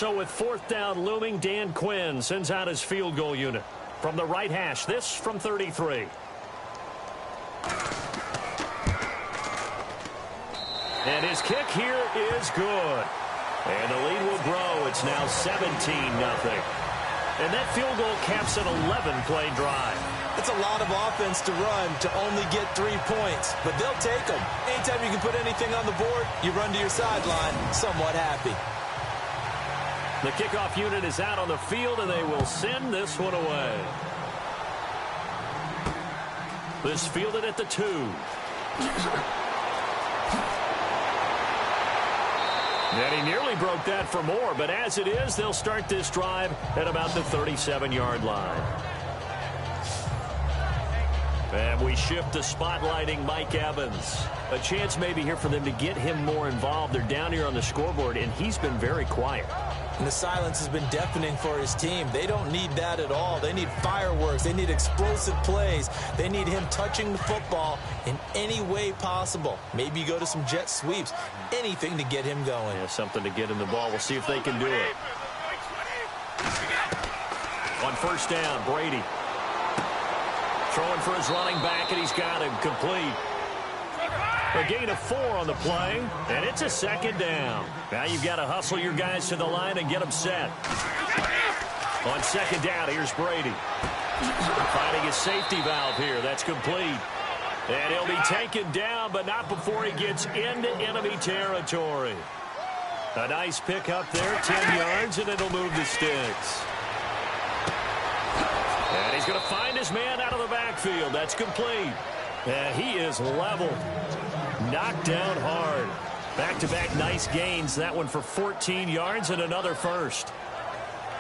[SPEAKER 1] So with fourth down looming, Dan Quinn sends out his field goal unit. From the right hash, this from 33. And his kick here is good. And the lead will grow. It's now 17-0. And that field goal caps an 11-play drive.
[SPEAKER 2] It's a lot of offense to run to only get 3 points, but they'll take them. Anytime you can put anything on the board, you run to your sideline somewhat happy.
[SPEAKER 1] The kickoff unit is out on the field, and they will send this one away. This fielded at the 2. And he nearly broke that for more, but as it is, they'll start this drive at about the 37-yard line. And we shift to spotlighting Mike Evans. A chance maybe here for them to get him more involved. They're down here on the scoreboard, and he's been very quiet.
[SPEAKER 2] And the silence has been deafening for his team. They don't need that at all. They need fireworks. They need explosive plays. They need him touching the football in any way possible. Maybe you go to some jet sweeps. Anything to get him going.
[SPEAKER 1] Yeah, something to get him the ball. We'll see if they can do it. On first down, Brady. Throwing for his running back, and he's got him complete. A gain of 4 on the play, and it's a second down. Now you've got to hustle your guys to the line and get them set. On second down, here's Brady. Finding his safety valve here. That's complete. And he'll be taken down, but not before he gets into enemy territory. A nice pick up there, 10 yards, and it'll move the sticks. And he's going to find his man out of the backfield. That's complete. And he is leveled. Knocked down hard. Back-to-back nice gains. That one for 14 yards and another first.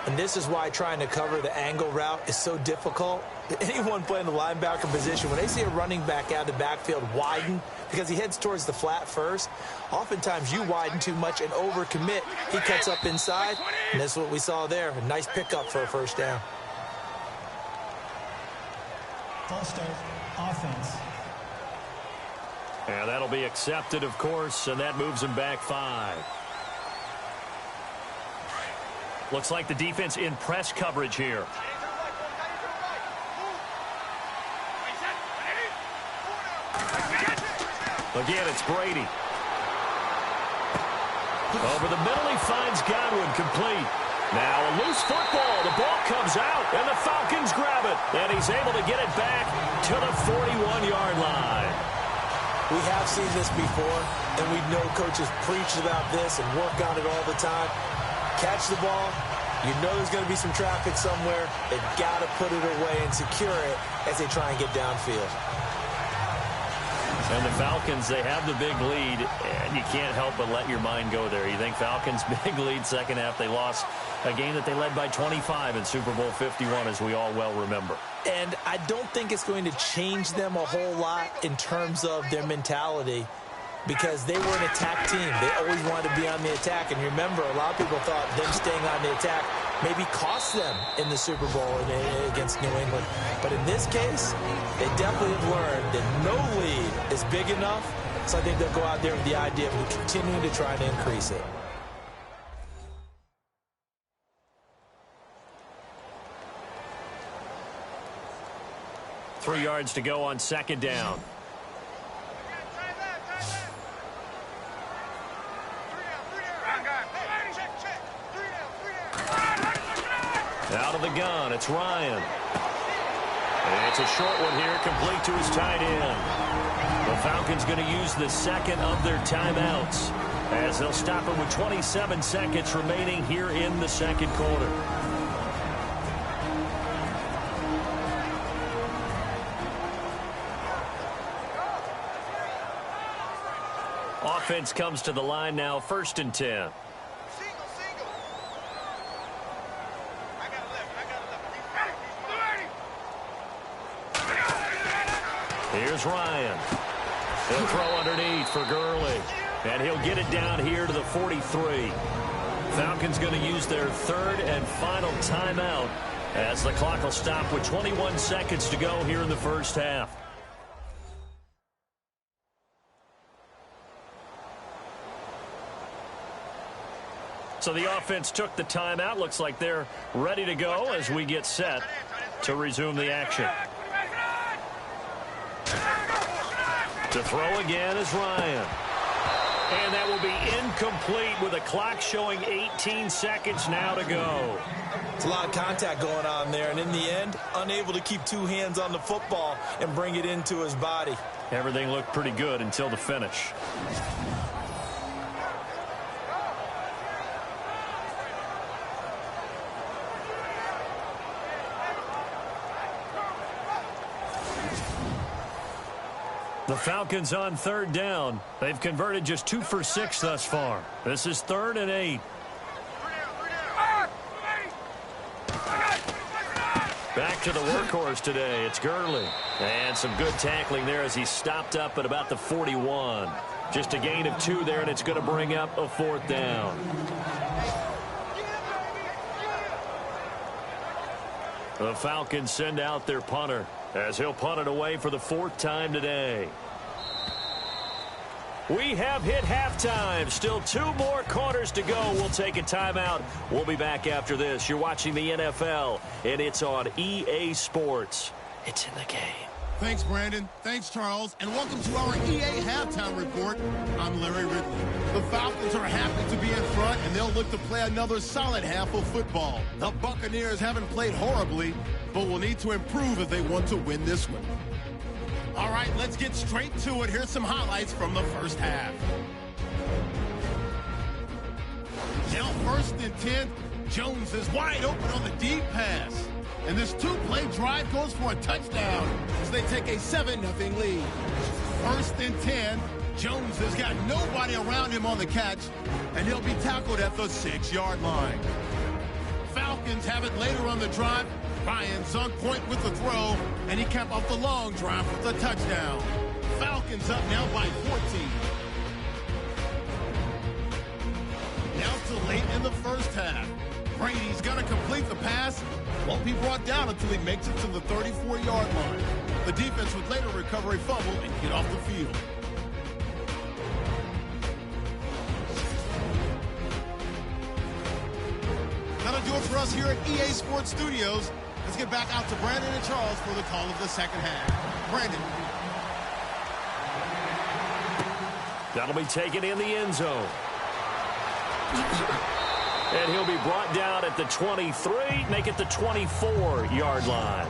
[SPEAKER 2] And this is why trying to cover the angle route is so difficult. Anyone playing the linebacker position, when they see a running back out of the backfield widen, because he heads towards the flat first, oftentimes you widen too much and overcommit. He cuts up inside, and that's what we saw there. A nice pickup for a first down.
[SPEAKER 3] False start, offense.
[SPEAKER 1] And that'll be accepted, of course, and that moves him back 5. Looks like the defense in press coverage here. Again, it's Brady. Over the middle, he finds Godwin complete. Now a loose football. The ball comes out, and the Falcons grab it. And he's able to get it back to the 41-yard line.
[SPEAKER 2] We have seen this before, and we know coaches preach about this and work on it all the time. Catch the ball. You know there's going to be some traffic somewhere. They've got to put it away and secure it as they try and get downfield.
[SPEAKER 1] And the Falcons, they have the big lead, and you can't help but let your mind go there. You think Falcons big lead second half. They lost a game that they led by 25 in Super Bowl 51, as we all well remember.
[SPEAKER 2] And I don't think it's going to change them a whole lot in terms of their mentality, because they were an attack team. They always wanted to be on the attack. And remember, a lot of people thought them staying on the attack maybe cost them in the Super Bowl against New England. But in this case, they definitely have learned that no lead is big enough. So I think they'll go out there with the idea of continuing to try to increase it.
[SPEAKER 1] Three yards to go on second down. Out of the gun, it's Ryan. And it's a short one here, complete to his tight end. The Falcons going to use the second of their timeouts, as they'll stop it with 27 seconds remaining here in the second quarter. Offense comes to the line now, 1st and 10. Here's Ryan. He'll throw underneath for Gurley. And he'll get it down here to the 43. Falcons going to use their third and final timeout, as the clock will stop with 21 seconds to go here in the first half. So the offense took the timeout. Looks like they're ready to go as we get set to resume the action. To throw again is Ryan. And that will be incomplete with a clock showing 18 seconds now to go.
[SPEAKER 2] It's a lot of contact going on there, and in the end, unable to keep two hands on the football and bring it into his body.
[SPEAKER 1] Everything looked pretty good until the finish. The Falcons on third down. They've converted just 2 for 6 thus far. This is 3rd and 8. Back to the workhorse today. It's Gurley. And some good tackling there as he stopped up at about the 41. Just a gain of 2 there, and it's going to bring up a 4th down. The Falcons send out their punter as he'll punt it away for the 4th time today. We have hit halftime. Still 2 more quarters to go. We'll take a timeout. We'll be back after this. You're watching the NFL, and it's on EA Sports. It's in the game.
[SPEAKER 5] Thanks, Brandon. Thanks, Charles. And welcome to our EA Halftime Report. I'm Larry Ridley. The Falcons are happy to be in front, and they'll look to play another solid half of football. The Buccaneers haven't played horribly, but will need to improve if they want to win this one. All right, let's get straight to it. Here's some highlights from the first half. Now 1st and 10. Jones is wide open on the deep pass. And this 2-play drive goes for a touchdown as they take a 7-0 lead. 1st and 10. Jones has got nobody around him on the catch, and he'll be tackled at the 6-yard line. Falcons have it later on the drive. Ryan's on point with the throw, and he capped off the long drive with a touchdown. Falcons up now by 14. Now to late in the first half. Brady's going to complete the pass. Won't be brought down until he makes it to the 34-yard line. The defense would later recover a fumble and get off the field. That'll do it for us here at EA Sports Studios. Let's get back out to Brandon and Charles for the call of the second half. Brandon.
[SPEAKER 1] That'll be taken in the end zone. And he'll be brought down at the 23, make it the 24-yard line.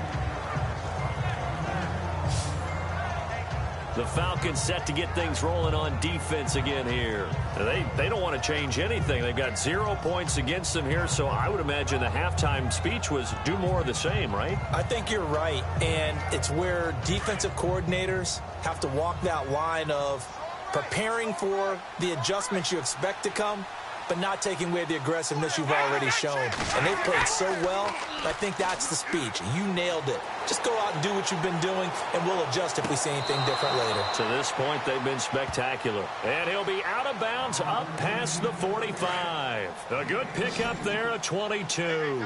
[SPEAKER 1] The Falcons set to get things rolling on defense again here. They don't want to change anything. They've got 0 points against them here, so I would imagine the halftime speech was do more of the same, right?
[SPEAKER 2] I think you're right, and it's where defensive coordinators have to walk that line of preparing for the adjustments you expect to come, but not taking away the aggressiveness you've already shown. And they've played so well, I think that's the speech. You nailed it. Just go out and do what you've been doing, and we'll adjust if we see anything different later.
[SPEAKER 1] To this point, they've been spectacular. And he'll be out of bounds up past the 45. A good pickup there at 22.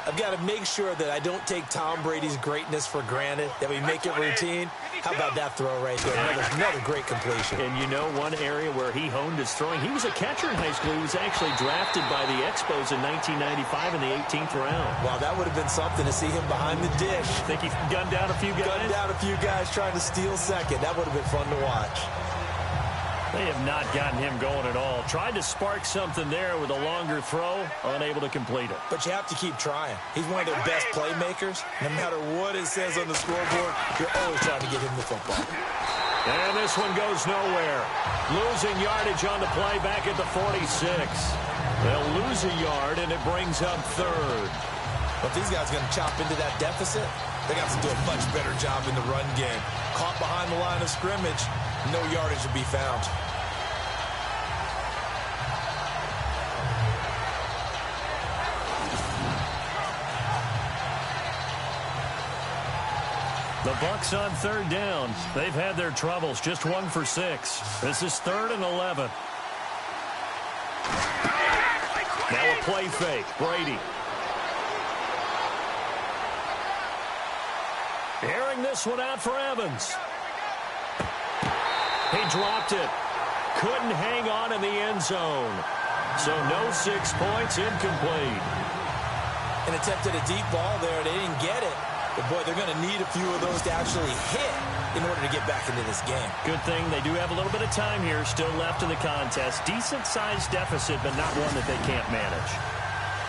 [SPEAKER 2] I've got to make sure that I don't take Tom Brady's greatness for granted, that we make it routine. How about that throw right there? Another great completion.
[SPEAKER 1] And you know one area where he honed his throwing? He was a catcher in high school. He was actually drafted by the Expos in 1995 in the 18th round.
[SPEAKER 2] Wow, that would have been something to see him behind the dish.
[SPEAKER 1] Think he gunned down a few guys?
[SPEAKER 2] Gunned down a few guys trying to steal second. That would have been fun to watch.
[SPEAKER 1] They have not gotten him going at all. Tried to spark something there with a longer throw, unable to complete it.
[SPEAKER 2] But you have to keep trying. He's one of their best playmakers. No matter what it says on the scoreboard, you're always trying to get him the football.
[SPEAKER 1] And this one goes nowhere. Losing yardage on the play back at the 46. They'll lose a yard, and it brings up 3rd.
[SPEAKER 2] But these guys are going to chop into that deficit. They got to do a much better job in the run game. Caught behind the line of scrimmage, no yardage to be found.
[SPEAKER 1] The Bucs on 3rd down. They've had their troubles. Just 1 for 6. This is 3rd and 11. Now a play fake. Brady. Airing this one out for Evans. He dropped it. Couldn't hang on in the end zone. So no 6 points, incomplete.
[SPEAKER 2] An attempt at a deep ball there. They didn't get it. But, boy, they're going to need a few of those to actually hit in order to get back into this game.
[SPEAKER 1] Good thing they do have a little bit of time here still left in the contest. Decent-sized deficit, but not one that they can't manage.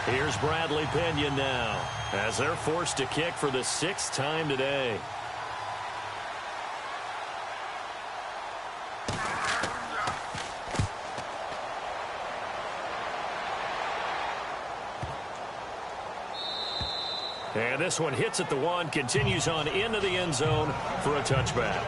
[SPEAKER 1] Here's Bradley Pinion now as they're forced to kick for the 6th time today. And this one hits at the 1, continues on into the end zone for a touchback.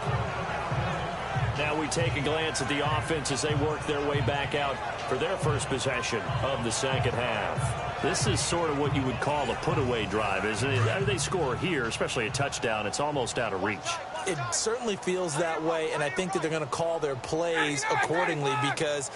[SPEAKER 1] Now we take a glance at the offense as they work their way back out for their first possession of the second half. This is sort of what you would call a put-away drive, isn't it? They score here, especially a touchdown. It's almost out of reach.
[SPEAKER 2] It certainly feels that way, and I think that they're going to call their plays accordingly because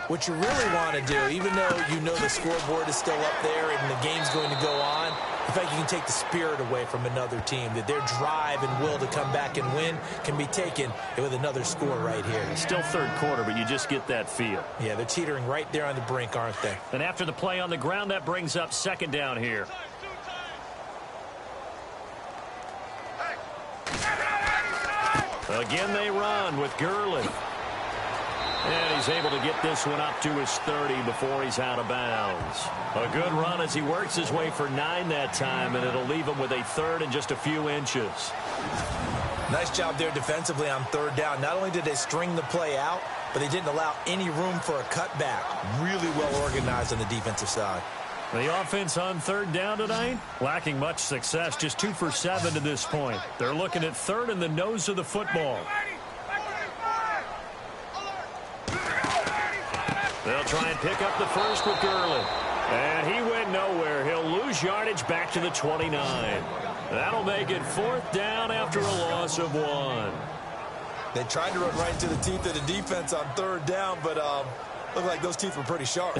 [SPEAKER 2] what you really want to do, even though you know the scoreboard is still up there and the game's going to go on, in fact, you can take the spirit away from another team, that their drive and will to come back and win can be taken with another score right here.
[SPEAKER 1] It's still third quarter, but you just get that feel.
[SPEAKER 2] Yeah, they're teetering right there on the brink, aren't they?
[SPEAKER 1] And after the play on the ground, that brings up second down here. Again, they run with Gurley. And he's able to get this one up to his 30 before he's out of bounds. A good run as he works his way for 9 that time, and it'll leave him with a third and just a few inches.
[SPEAKER 2] Nice job there defensively on third down. Not only did they string the play out, but they didn't allow any room for a cutback. Really well organized on the defensive side.
[SPEAKER 1] The offense on third down tonight, lacking much success, just 2 for 7 to this point. They're looking at third in the nose of the football. They'll try and pick up the first with Gurley. And he went nowhere. He'll lose yardage back to the 29. That'll make it 4th down after a loss of 1.
[SPEAKER 2] They tried to run right into the teeth of the defense on third down, but looked like those teeth were pretty sharp.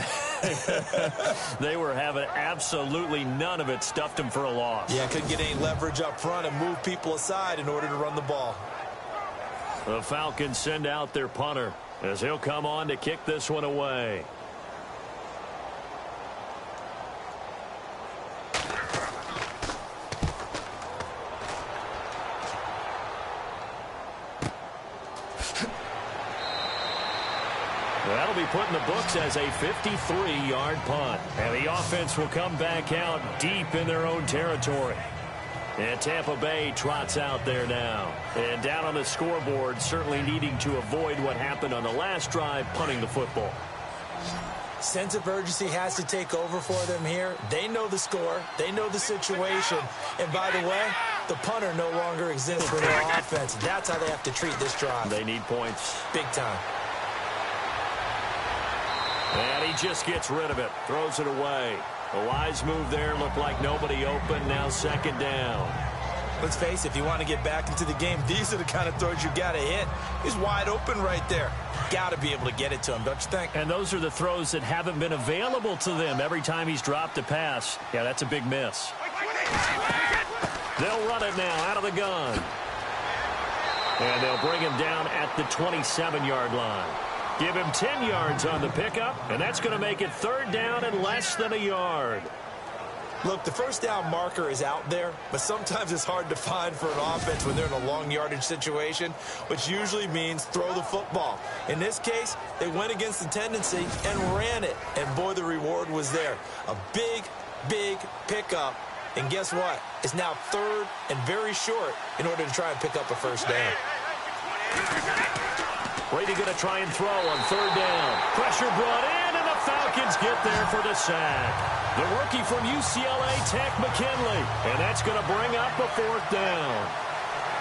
[SPEAKER 1] They were having absolutely none of it. Stuffed him for a loss.
[SPEAKER 2] Yeah, couldn't get any leverage up front and move people aside in order to run the ball.
[SPEAKER 1] The Falcons send out their punter as he'll come on to kick this one away. That'll be put in the books as a 53-yard punt. And the offense will come back out deep in their own territory. And Tampa Bay trots out there now. And down on the scoreboard, certainly needing to avoid what happened on the last drive, punting the football.
[SPEAKER 2] Sense of urgency has to take over for them here. They know the score. They know the situation. And by the way, the punter no longer exists for their offense. That's how they have to treat this drive.
[SPEAKER 1] They need points.
[SPEAKER 2] Big time.
[SPEAKER 1] And he just gets rid of it. Throws it away. A wise move there. Looked like nobody open. Now second down.
[SPEAKER 2] Let's face it, if you want to get back into the game, these are the kind of throws you got to hit. He's wide open right there. Got to be able to get it to him, don't you think?
[SPEAKER 1] And those are the throws that haven't been available to them every time he's dropped a pass. Yeah, that's a big miss. They'll run it now out of the gun. And they'll bring him down at the 27-yard line. Give him 10 yards on the pickup, and that's going to make it third down and less than a yard.
[SPEAKER 2] Look, the first down marker is out there, but sometimes it's hard to find for an offense when they're in a long yardage situation, which usually means throw the football. In this case, they went against the tendency and ran it, and boy, the reward was there. A big, big pickup, and guess what? It's now third and very short in order to try and pick up a first down.
[SPEAKER 1] Brady going to try and throw on third down. Pressure brought in, and the Falcons get there for the sack. The rookie from UCLA, Tech McKinley. And that's going to bring up a fourth down.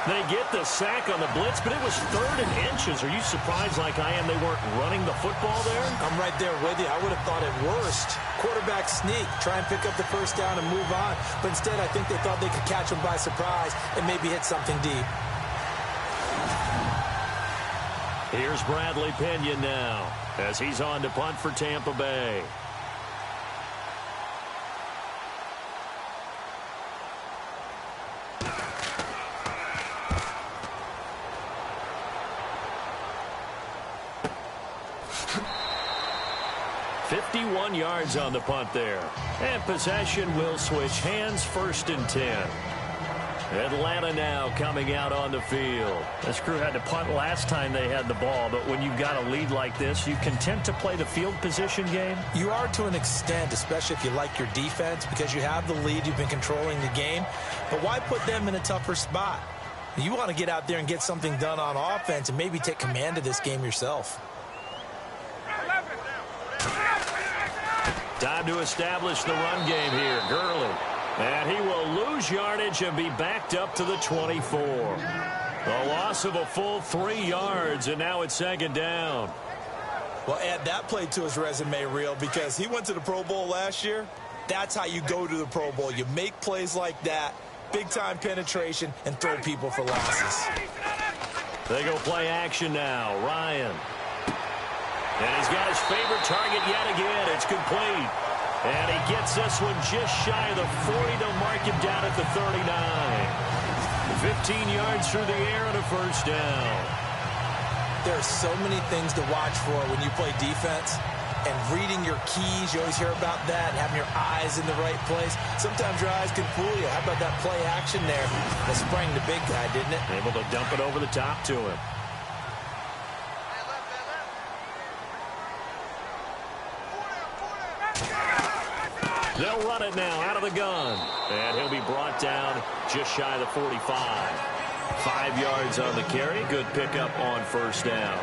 [SPEAKER 1] They get the sack on the blitz, but it was third and inches. Are you surprised like I am they weren't running the football there?
[SPEAKER 2] I'm right there with you. I would have thought at worst, quarterback sneak, try and pick up the first down and move on. But instead, I think they thought they could catch him by surprise and maybe hit something deep.
[SPEAKER 1] Here's Bradley Pinion now as he's on to punt for Tampa Bay. 51 yards on the punt there. And possession will switch hands, 1st and 10. Atlanta now coming out on the field. This crew had to punt last time they had the ball, but when you've got a lead like this, you content to play the field position game?
[SPEAKER 2] You are to an extent, especially if you like your defense, because you have the lead, you've been controlling the game. But why put them in a tougher spot? You want to get out there and get something done on offense and maybe take command of this game yourself.
[SPEAKER 1] Time to establish the run game here. Gurley. And he will lose yardage and be backed up to the 24. A loss of a full 3 yards, and now it's 2nd down.
[SPEAKER 2] Well, add that play to his resume reel because he went to the Pro Bowl last year. That's how you go to the Pro Bowl. You make plays like that, big-time penetration, and throw people for losses.
[SPEAKER 1] They go play action now. Ryan. And he's got his favorite target yet again. It's complete. And he gets this one just shy of the 40 to mark him down at the 39. 15 yards through the air and a 1st down.
[SPEAKER 2] There are so many things to watch for when you play defense. And reading your keys, you always hear about that, and having your eyes in the right place. Sometimes your eyes can fool you. How about that play action there? That sprang the big guy, didn't it?
[SPEAKER 1] Able to dump it over the top to him. They'll run it now out of the gun. And he'll be brought down just shy of the 45. 5 yards on the carry. Good pickup on 1st down.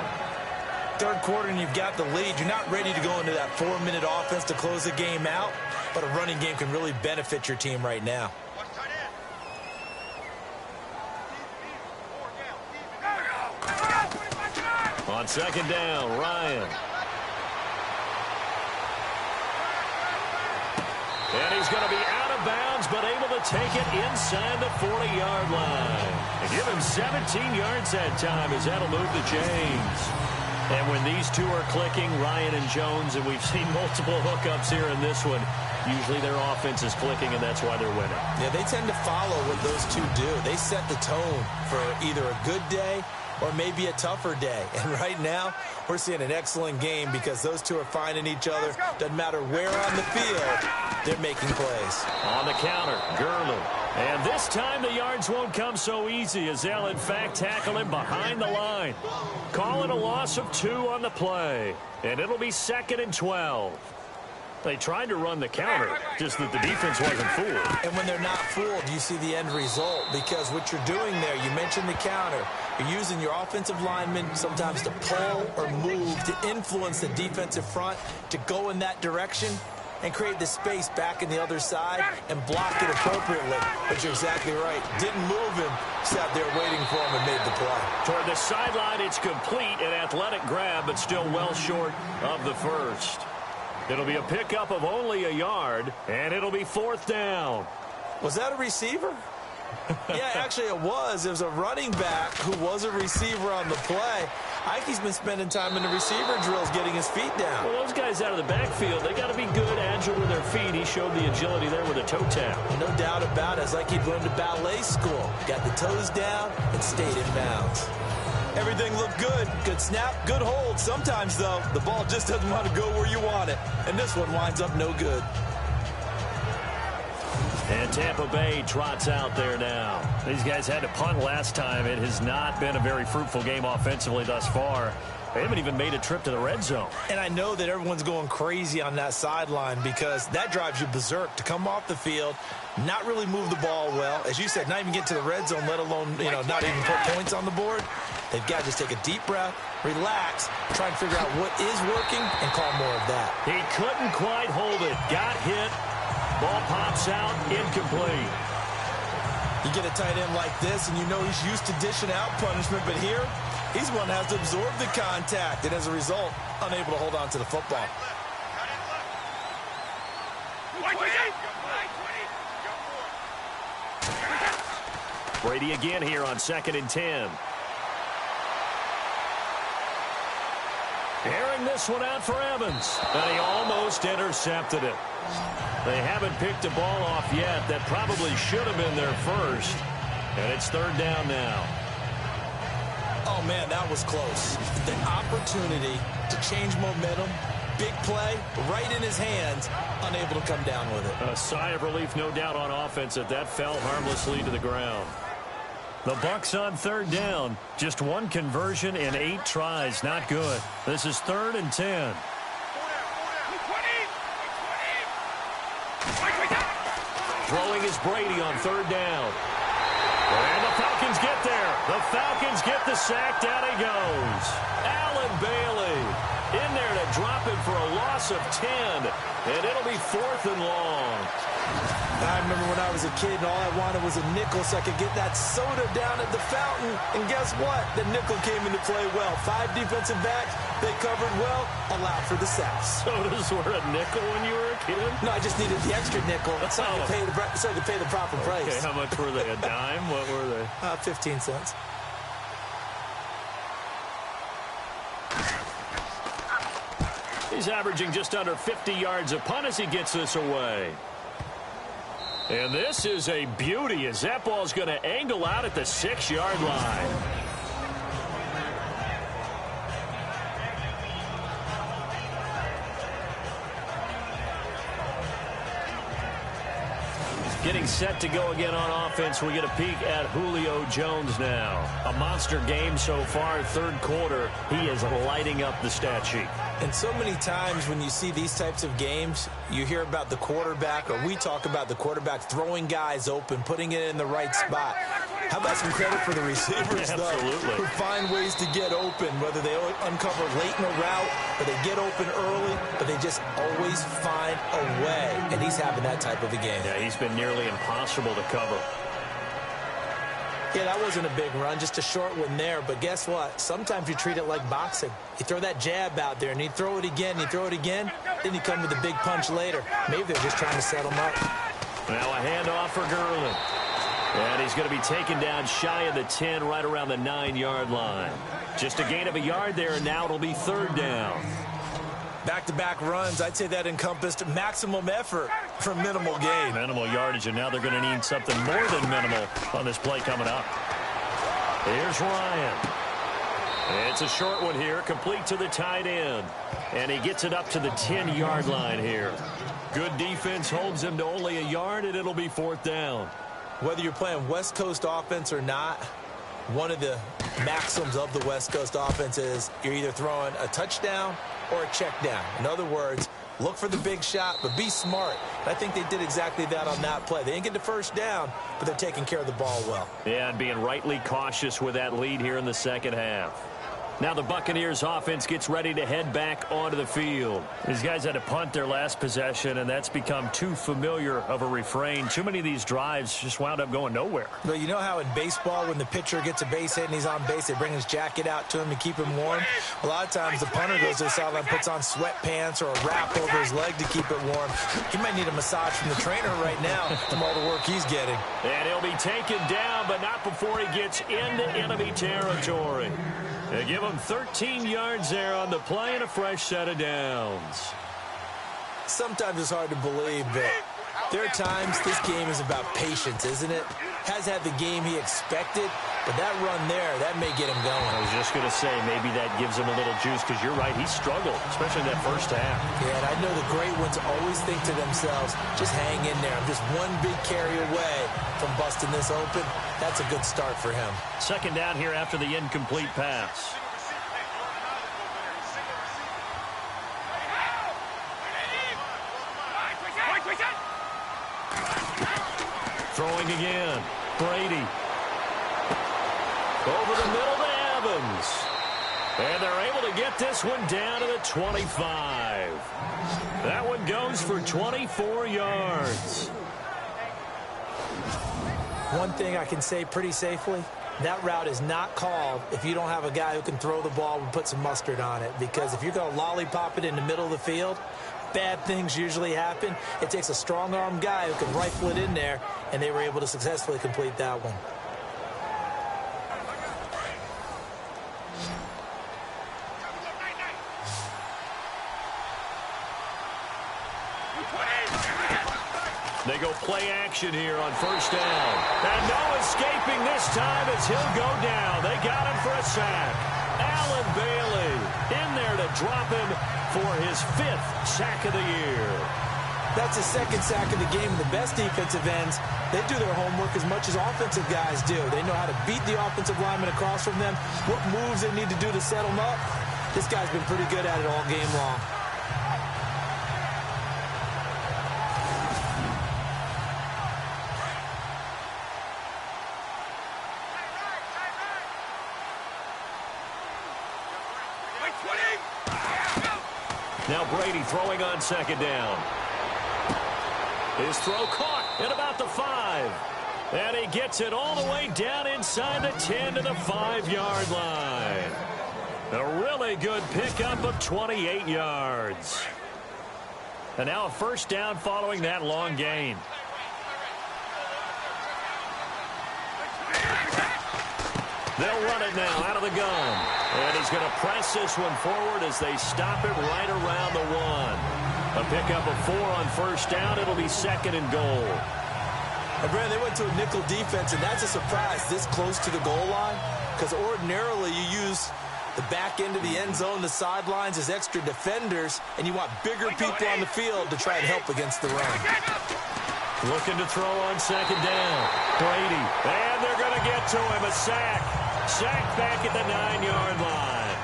[SPEAKER 2] 3rd quarter and you've got the lead. You're not ready to go into that 4-minute offense to close the game out. But a running game can really benefit your team right now.
[SPEAKER 1] On 2nd down, Ryan. And he's going to be out of bounds, but able to take it inside the 40-yard line. And give him 17 yards that time as that'll move the chains. And when these two are clicking, Ryan and Jones, and we've seen multiple hookups here in this one, usually their offense is clicking, and that's why they're winning.
[SPEAKER 2] Yeah, they tend to follow what those two do. They set the tone for either a good day or maybe a tougher day. And right now, we're seeing an excellent game because those two are finding each other. Doesn't matter where on the field, they're making plays.
[SPEAKER 1] On the counter, Gurley. And this time the yards won't come so easy as they'll in fact tackle him behind the line. Call it a loss of 2 on the play. And it'll be 2nd and 12. They tried to run the counter, just that the defense wasn't fooled.
[SPEAKER 2] And when they're not fooled, you see the end result because what you're doing there, you mentioned the counter. You're using your offensive linemen sometimes to pull or move to influence the defensive front to go in that direction and create the space back in the other side and block it appropriately. But you're exactly right. Didn't move him, sat there waiting for him and made the play.
[SPEAKER 1] Toward the sideline, it's complete, an athletic grab, but still well short of the 1st. It'll be a pickup of only a yard, and it'll be 4th down.
[SPEAKER 2] Was that a receiver? Yeah, actually it was. It was a running back who was a receiver on the play. Ike's been spending time in the receiver drills getting his feet down.
[SPEAKER 1] Well, those guys out of the backfield, they got to be good, agile with their feet. He showed the agility there with a toe tap.
[SPEAKER 2] No doubt about it. It's like he'd learned to ballet school. Got the toes down and stayed in bounds. Everything looked good. Good snap, good hold. Sometimes, though, the ball just doesn't want to go where you want it. And this one winds up no good.
[SPEAKER 1] And Tampa Bay trots out there now. These guys had to punt last time. It has not been a very fruitful game offensively thus far. They haven't even made a trip to the red zone.
[SPEAKER 2] And I know that everyone's going crazy on that sideline because that drives you berserk to come off the field, not really move the ball well. As you said, not even get to the red zone, let alone, not even put points on the board. They've got to just take a deep breath, relax, try and figure out what is working, and call more of that.
[SPEAKER 1] He couldn't quite hold it. Got hit. Ball pops out. Incomplete.
[SPEAKER 2] You get a tight end like this, and you know he's used to dishing out punishment, but here, he's one that has to absorb the contact, and as a result, unable to hold on to the football.
[SPEAKER 1] Brady again here on 2nd and 10. Airing this one out for Evans. And he almost intercepted it. They haven't picked a ball off yet. That probably should have been their first. And it's 3rd down now.
[SPEAKER 2] Oh, man, that was close. The opportunity to change momentum, Big play, right in his hands, unable to come down with it.
[SPEAKER 1] A sigh of relief, no doubt, on offense that fell harmlessly to the ground. The Bucs on third down. Just one conversion in 8 tries. Not good. This is 3rd and 10. Throwing is Brady on third down. And the Falcons get there. The Falcons get the sack. Down he goes. Allen Bailey in there to drop it for a loss of 10. And it'll be 4th and long.
[SPEAKER 2] I remember when I was a kid and all I wanted was a nickel so I could get that soda down at the fountain. And guess what? The nickel came into play well. 5 defensive backs. They covered well. Allowed for the sacks.
[SPEAKER 1] Sodas were a nickel when you were a kid?
[SPEAKER 2] No, I just needed the extra nickel so I could pay the proper price.
[SPEAKER 1] Okay, how much were they? A dime? What were they?
[SPEAKER 2] 15 cents.
[SPEAKER 1] He's averaging just under 50 yards a punt as he gets this away. And this is a beauty as that ball's going to angle out at the 6-yard line. Getting set to go again on offense. We get a peek at Julio Jones now. A monster game so far, 3rd quarter. He is lighting up the stat sheet.
[SPEAKER 2] And so many times when you see these types of games, you hear about the quarterback, or we talk about the quarterback throwing guys open, putting it in the right spot. How about some credit for the receivers, though, who find ways to get open, whether they uncover late in a route or they get open early, but they just always find a way. And he's having that type of a game.
[SPEAKER 1] Yeah, he's been nearly impossible to cover.
[SPEAKER 2] Yeah, that wasn't a big run, just a short one there. But guess what? Sometimes you treat it like boxing. You throw that jab out there, and you throw it again, you throw it again, then you come with a big punch later. Maybe they're just trying to set him up.
[SPEAKER 1] Now a handoff for Gurley. And he's going to be taken down shy of the 10, right around the 9-yard line. Just a gain of a yard there, and now it'll be 3rd down.
[SPEAKER 2] Back-to-back runs, I'd say that encompassed maximum effort for minimal gain.
[SPEAKER 1] Minimal yardage, and now they're going to need something more than minimal on this play coming up. Here's Ryan. It's a short one here, complete to the tight end. And he gets it up to the 10-yard line here. Good defense holds him to only a yard, and it'll be 4th down.
[SPEAKER 2] Whether you're playing West Coast offense or not, one of the maxims of the West Coast offense is you're either throwing a touchdown or a check down. In other words, look for the big shot, but be smart. I think they did exactly that on that play. They didn't get the first down, but they're taking care of the ball well.
[SPEAKER 1] Yeah, and being rightly cautious with that lead here in the second half. Now the Buccaneers offense gets ready to head back onto the field. These guys had to punt their last possession, and that's become too familiar of a refrain. Too many of these drives just wound up going nowhere.
[SPEAKER 2] But you know how in baseball, when the pitcher gets a base hit and he's on base, they bring his jacket out to him to keep him warm? A lot of times the punter goes to the sideline, puts on sweatpants or a wrap over his leg to keep it warm. He might need a massage from the trainer right now from all the work he's getting.
[SPEAKER 1] And he'll be taken down, but not before he gets into enemy territory. They give him 13 yards there on the play and a fresh set of downs.
[SPEAKER 2] Sometimes it's hard to believe, but there are times this game is about patience, isn't it? Has had the game he expected, but that run there, that may get him going.
[SPEAKER 1] I was just going to say, maybe that gives him a little juice, because you're right, he struggled, especially that first half.
[SPEAKER 2] Yeah, and I know the great ones always think to themselves, just hang in there. I'm just one big carry away from busting this open. That's a good start for him.
[SPEAKER 1] 2nd down here after the incomplete pass. Throwing again. Brady. Over the middle to Evans. And they're able to get this one down to the 25. That one goes for 24 yards.
[SPEAKER 2] One thing I can say pretty safely, that route is not called if you don't have a guy who can throw the ball and put some mustard on it. Because if you're going to lollipop it in the middle of the field, bad things usually happen. It takes a strong-arm guy who can rifle it in there, and they were able to successfully complete that one.
[SPEAKER 1] They go play action here on 1st down. And no escaping this time as he'll go down. They got him for a sack. Allen Bailey in there to drop him for his 5th sack of the year.
[SPEAKER 2] That's his 2nd sack of the game. The best defensive ends, they do their homework as much as offensive guys do. They know how to beat the offensive lineman across from them, what moves they need to do to set them up. This guy's been pretty good at it all game long.
[SPEAKER 1] Now Brady throwing on 2nd down. His throw caught at about the 5. And he gets it all the way down inside the 10 to the 5-yard line. A really good pickup of 28 yards. And now a 1st down following that long gain. They'll run it now out of the gun. And he's going to press this one forward as they stop it right around the 1. A pickup of 4 on 1st down. It'll be 2nd and goal.
[SPEAKER 2] And Brandon, they went to a nickel defense, and that's a surprise this close to the goal line, because ordinarily you use the back end of the end zone, the sidelines as extra defenders, and you want bigger people on the field to try and help against the run.
[SPEAKER 1] Looking to throw on 2nd down. Brady. And they're going to get to him. A sack. Sack back at the 9-yard line.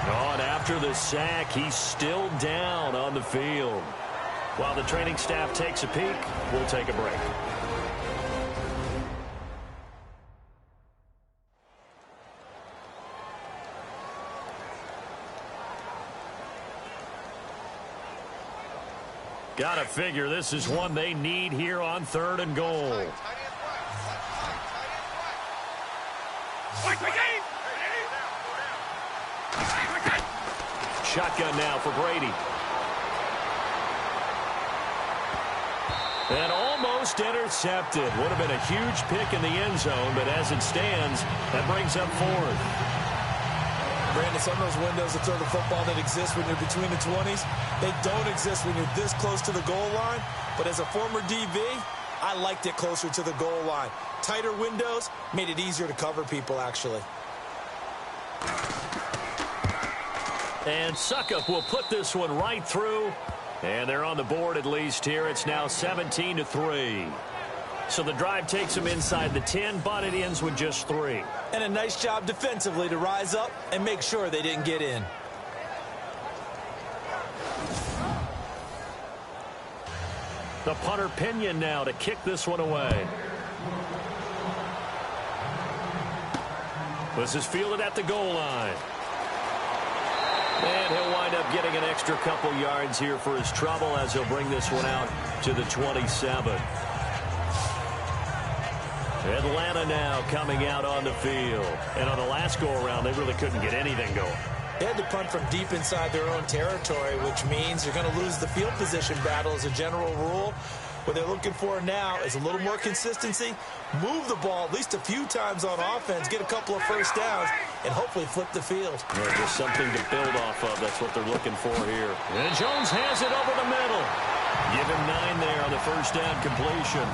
[SPEAKER 1] Oh, and after the sack, he's still down on the field. While the training staff takes a peek, we'll take a break. Gotta figure this is one they need here on 3rd and goal. Shotgun now for Brady. And almost intercepted. Would have been a huge pick in the end zone, but as it stands, that brings up 4th.
[SPEAKER 2] Brandon, some of those windows to throw the football that exist when you're between the 20s, they don't exist when you're this close to the goal line. But as a former DB, I liked it closer to the goal line. Tighter windows made it easier to cover people, actually.
[SPEAKER 1] And Suckup will put this one right through. And they're on the board at least here. It's now 17-3. So the drive takes them inside the 10, but it ends with just 3.
[SPEAKER 2] And a nice job defensively to rise up and make sure they didn't get in.
[SPEAKER 1] The punter Pinion now to kick this one away. This is fielded at the goal line. And he'll wind up getting an extra couple yards here for his trouble as he'll bring this one out to the 27. Atlanta now coming out on the field. And on the last go-around, they really couldn't get anything going.
[SPEAKER 2] They had to punt from deep inside their own territory, which means you're going to lose the field position battle as a general rule. What they're looking for now is a little more consistency, move the ball at least a few times on offense, get a couple of 1st downs, and hopefully flip the field.
[SPEAKER 1] Yeah, just something to build off of. That's what they're looking for here. And Jones has it over the middle. Give him 9 there on the 1st down completion.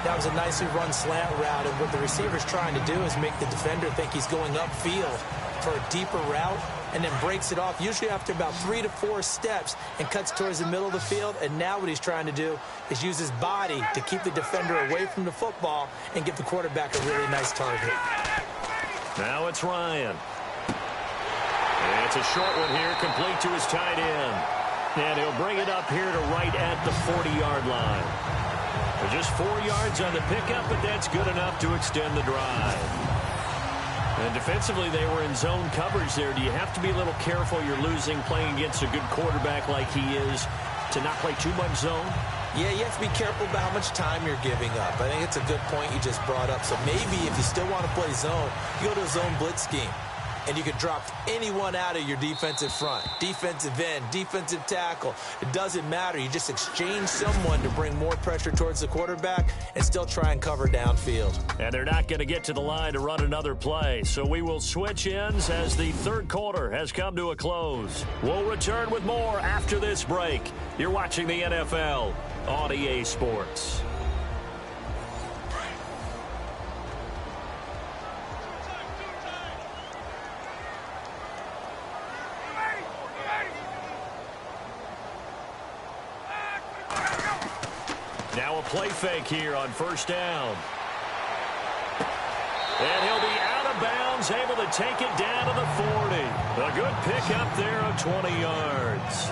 [SPEAKER 2] That was a nicely run slant route, and what the receiver's trying to do is make the defender think he's going upfield for a deeper route, and then breaks it off, usually after about 3 to 4 steps, and cuts towards the middle of the field. And now what he's trying to do is use his body to keep the defender away from the football and give the quarterback a really nice target.
[SPEAKER 1] Now it's Ryan. And it's a short one here, complete to his tight end. And he'll bring it up here to right at the 40-yard line. Just 4 yards on the pickup, but that's good enough to extend the drive. And defensively, they were in zone coverage there. Do you have to be a little careful you're losing playing against a good quarterback like he is to not play too much zone?
[SPEAKER 2] Yeah, you have to be careful about how much time you're giving up. I think it's a good point you just brought up. So maybe if you still want to play zone, you go to a zone blitz scheme. And you can drop anyone out of your defensive front, defensive end, defensive tackle. It doesn't matter. You just exchange someone to bring more pressure towards the quarterback and still try and cover downfield.
[SPEAKER 1] And they're not going to get to the line to run another play. So we will switch ends as the 3rd quarter has come to a close. We'll return with more after this break. You're watching the NFL on EA Sports. Now a play fake here on first down. And he'll be out of bounds, able to take it down to the 40. A good pickup there of 20 yards.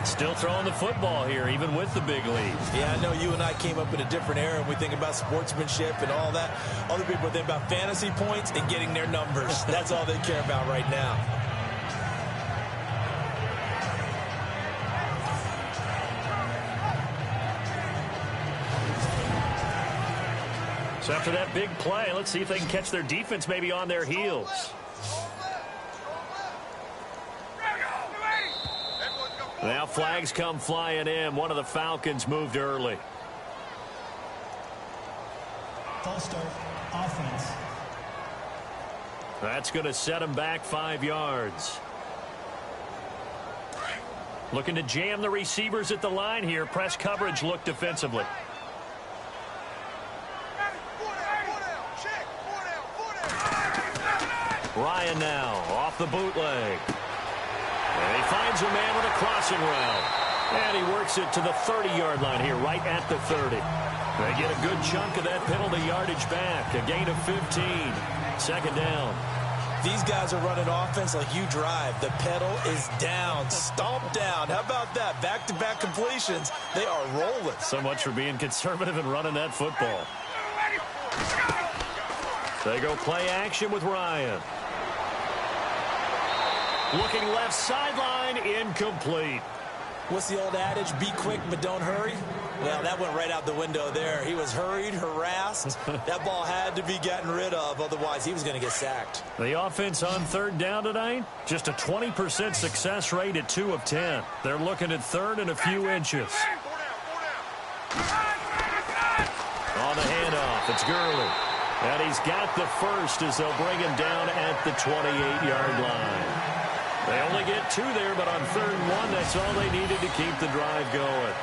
[SPEAKER 1] Still throwing the football here, even with the big lead.
[SPEAKER 2] Yeah, I know you and I came up in a different era, and we think about sportsmanship and all that. Other people think about fantasy points and getting their numbers. That's all they care about right now.
[SPEAKER 1] So after that big play, let's see if they can catch their defense maybe on their heels. Now flags come flying in. One of the Falcons moved early.
[SPEAKER 3] False start, offense.
[SPEAKER 1] That's going to set him back 5 yards. Looking to jam the receivers at the line here. Press coverage look defensively. Ryan now off the bootleg. And he finds a man with a crossing route. And he works it to the 30-yard line here, right at the 30. They get a good chunk of that penalty yardage back. A gain of 15. Second down.
[SPEAKER 2] These guys are running offense like you drive. The pedal is down, stomped down. How about that? Back-to-back completions. They are rolling.
[SPEAKER 1] So much for being conservative and running that football. They go play action with Ryan. Looking left sideline, incomplete.
[SPEAKER 2] What's the old adage? Be quick, but don't hurry. Well, that went right out the window there. He was hurried, harassed. That ball had to be gotten rid of. Otherwise, he was going to get sacked.
[SPEAKER 1] The offense on third down tonight, just a 20% success rate at 2 of 10. They're looking at third and a few inches. On the handoff, it's Gurley. And he's got the first as they'll bring him down at the 28-yard line. They only get 2 there, but on third and 1, that's all they needed to keep the drive going.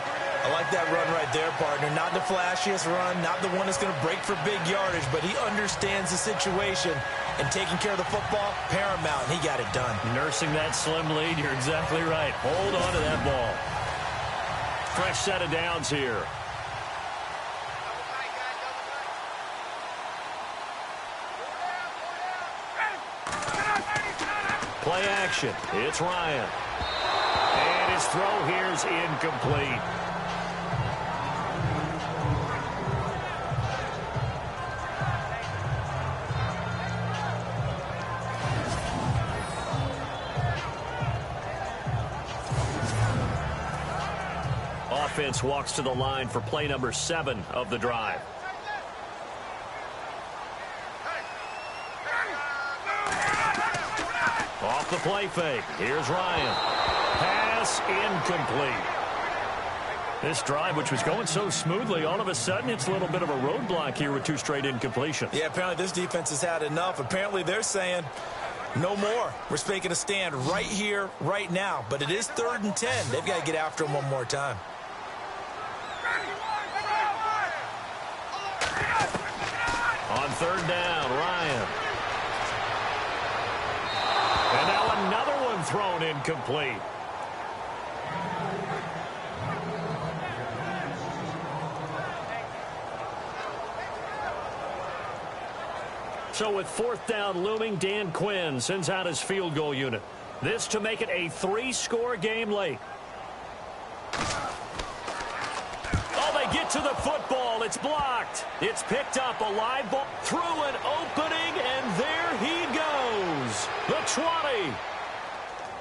[SPEAKER 2] I like that run right there, partner. Not the flashiest run, not the one that's going to break for big yardage, but he understands the situation, and taking care of the football, paramount, and he got it done.
[SPEAKER 1] Nursing that slim lead, you're exactly right. Hold on to that ball. Fresh set of downs here. Play action. It's Ryan. And his throw here's incomplete. Offense walks to the line for play number 7 of the drive. Off the play fake. Here's Ryan. Pass incomplete. This drive, which was going so smoothly, all of a sudden it's a little bit of a roadblock here with 2 straight incompletions.
[SPEAKER 2] Yeah, apparently this defense has had enough. Apparently they're saying no more. We're making a stand right here, right now. But it is 3rd and 10. They've got to get after him one more time.
[SPEAKER 1] On third down, Ryan. And now another one thrown incomplete. So with 4th down looming, Dan Quinn sends out his field goal unit. This to make it a 3-score game late. Oh, they get to the football. It's blocked. It's picked up. A live ball through an opening, and there he goes. The 20.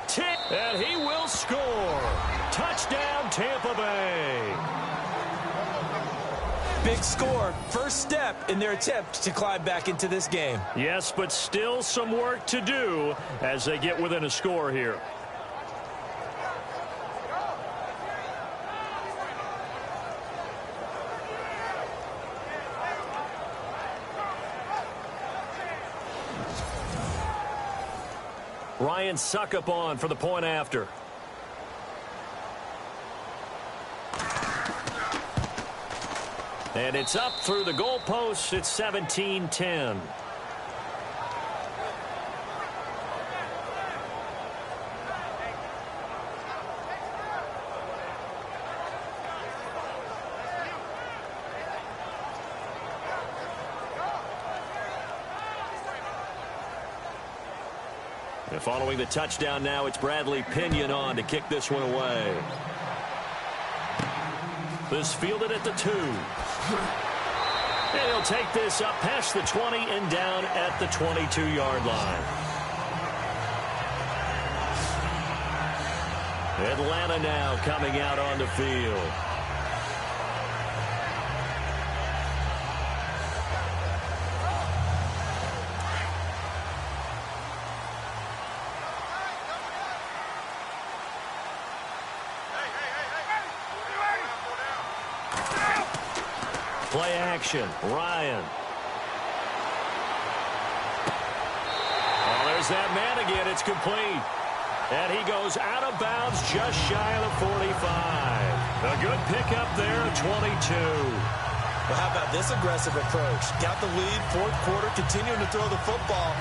[SPEAKER 1] 10, and he will score. Touchdown, Tampa Bay.
[SPEAKER 2] Big score. First step in their attempt to climb back into this game.
[SPEAKER 1] Yes, but still some work to do as they get within a score here. Ryan Suckup on for the point after. And it's up through the goalposts. It's 17-10. And following the touchdown now, it's Bradley Pinion on to kick this one away. This fielded at the 2. And he'll take this up past the 20 and down at the 22-yard line. Atlanta now coming out on the field. Play action. Ryan. Oh, there's that man again. It's complete. And he goes out of bounds just shy of the 45. A good pickup there at 22.
[SPEAKER 2] Well, how about this aggressive approach? Got the lead, fourth quarter, continuing to throw the football.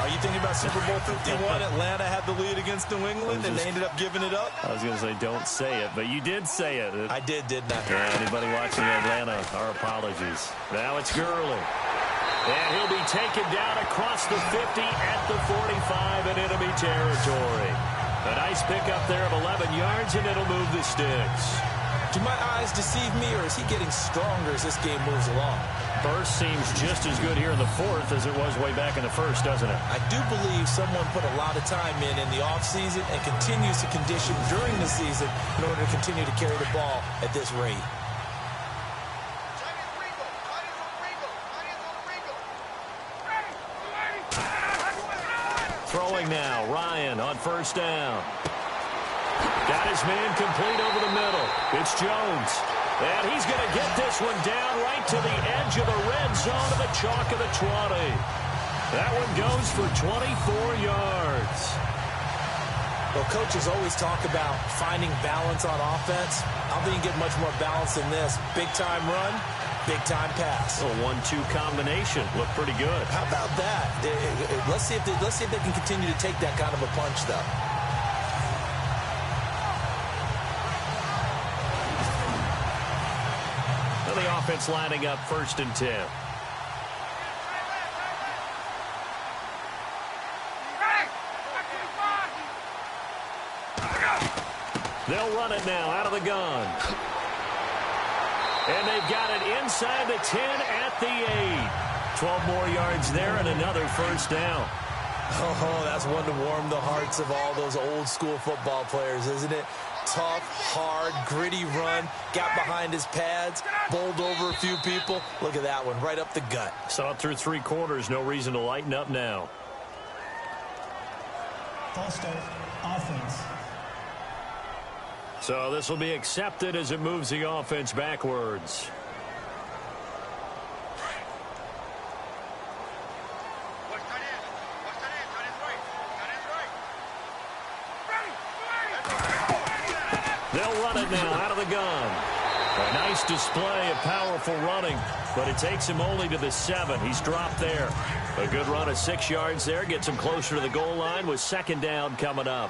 [SPEAKER 2] Are you thinking about Super Bowl 51? Atlanta had the lead against New England, and they ended up giving it up?
[SPEAKER 1] I was going to say, don't say it, but you did say it.
[SPEAKER 2] I didn't I?
[SPEAKER 1] Yeah, anybody watching Atlanta, our apologies. Now it's Gurley. And he'll be taken down across the 50 at the 45 in enemy territory. A nice pickup there of 11 yards, and it'll move the sticks.
[SPEAKER 2] Do my eyes deceive me, or is he getting stronger as this game moves along?
[SPEAKER 1] Burst seems just as good here in the fourth as it was way back in the first, doesn't it?
[SPEAKER 2] I do believe someone put a lot of time in the offseason and continues to condition during the season in order to continue to carry the ball at this rate.
[SPEAKER 1] Throwing now, Ryan on first down. Got his man complete over the middle. It's Jones. And he's going to get this one down right to the edge of the red zone of the chalk of the 20. That one goes for 24 yards.
[SPEAKER 2] Well, coaches always talk about finding balance on offense. I don't think you get much more balance than this. Big-time run, big-time pass.
[SPEAKER 1] A 1-2 combination. Looked pretty good.
[SPEAKER 2] How about that? Let's see if they can continue to take that kind of a punch, though.
[SPEAKER 1] The offense lining up 1st and 10. They'll run it now out of the gun. And they've got it inside the 10 at the 8. 12 more yards there and another first down.
[SPEAKER 2] Oh, that's one to warm the hearts of all those old school football players, isn't it? Tough, hard, gritty run, got behind his pads, bowled over a few people. Look at that one, right up the gut.
[SPEAKER 1] Saw it through 3 quarters, no reason to lighten up now.
[SPEAKER 3] False start, offense.
[SPEAKER 1] So this will be accepted as it moves the offense backwards. They'll run it now out of the gun. A nice display of powerful running, but it takes him only to the 7. He's dropped there. A good run of 6 yards there. Gets him closer to the goal line with 2nd down coming up.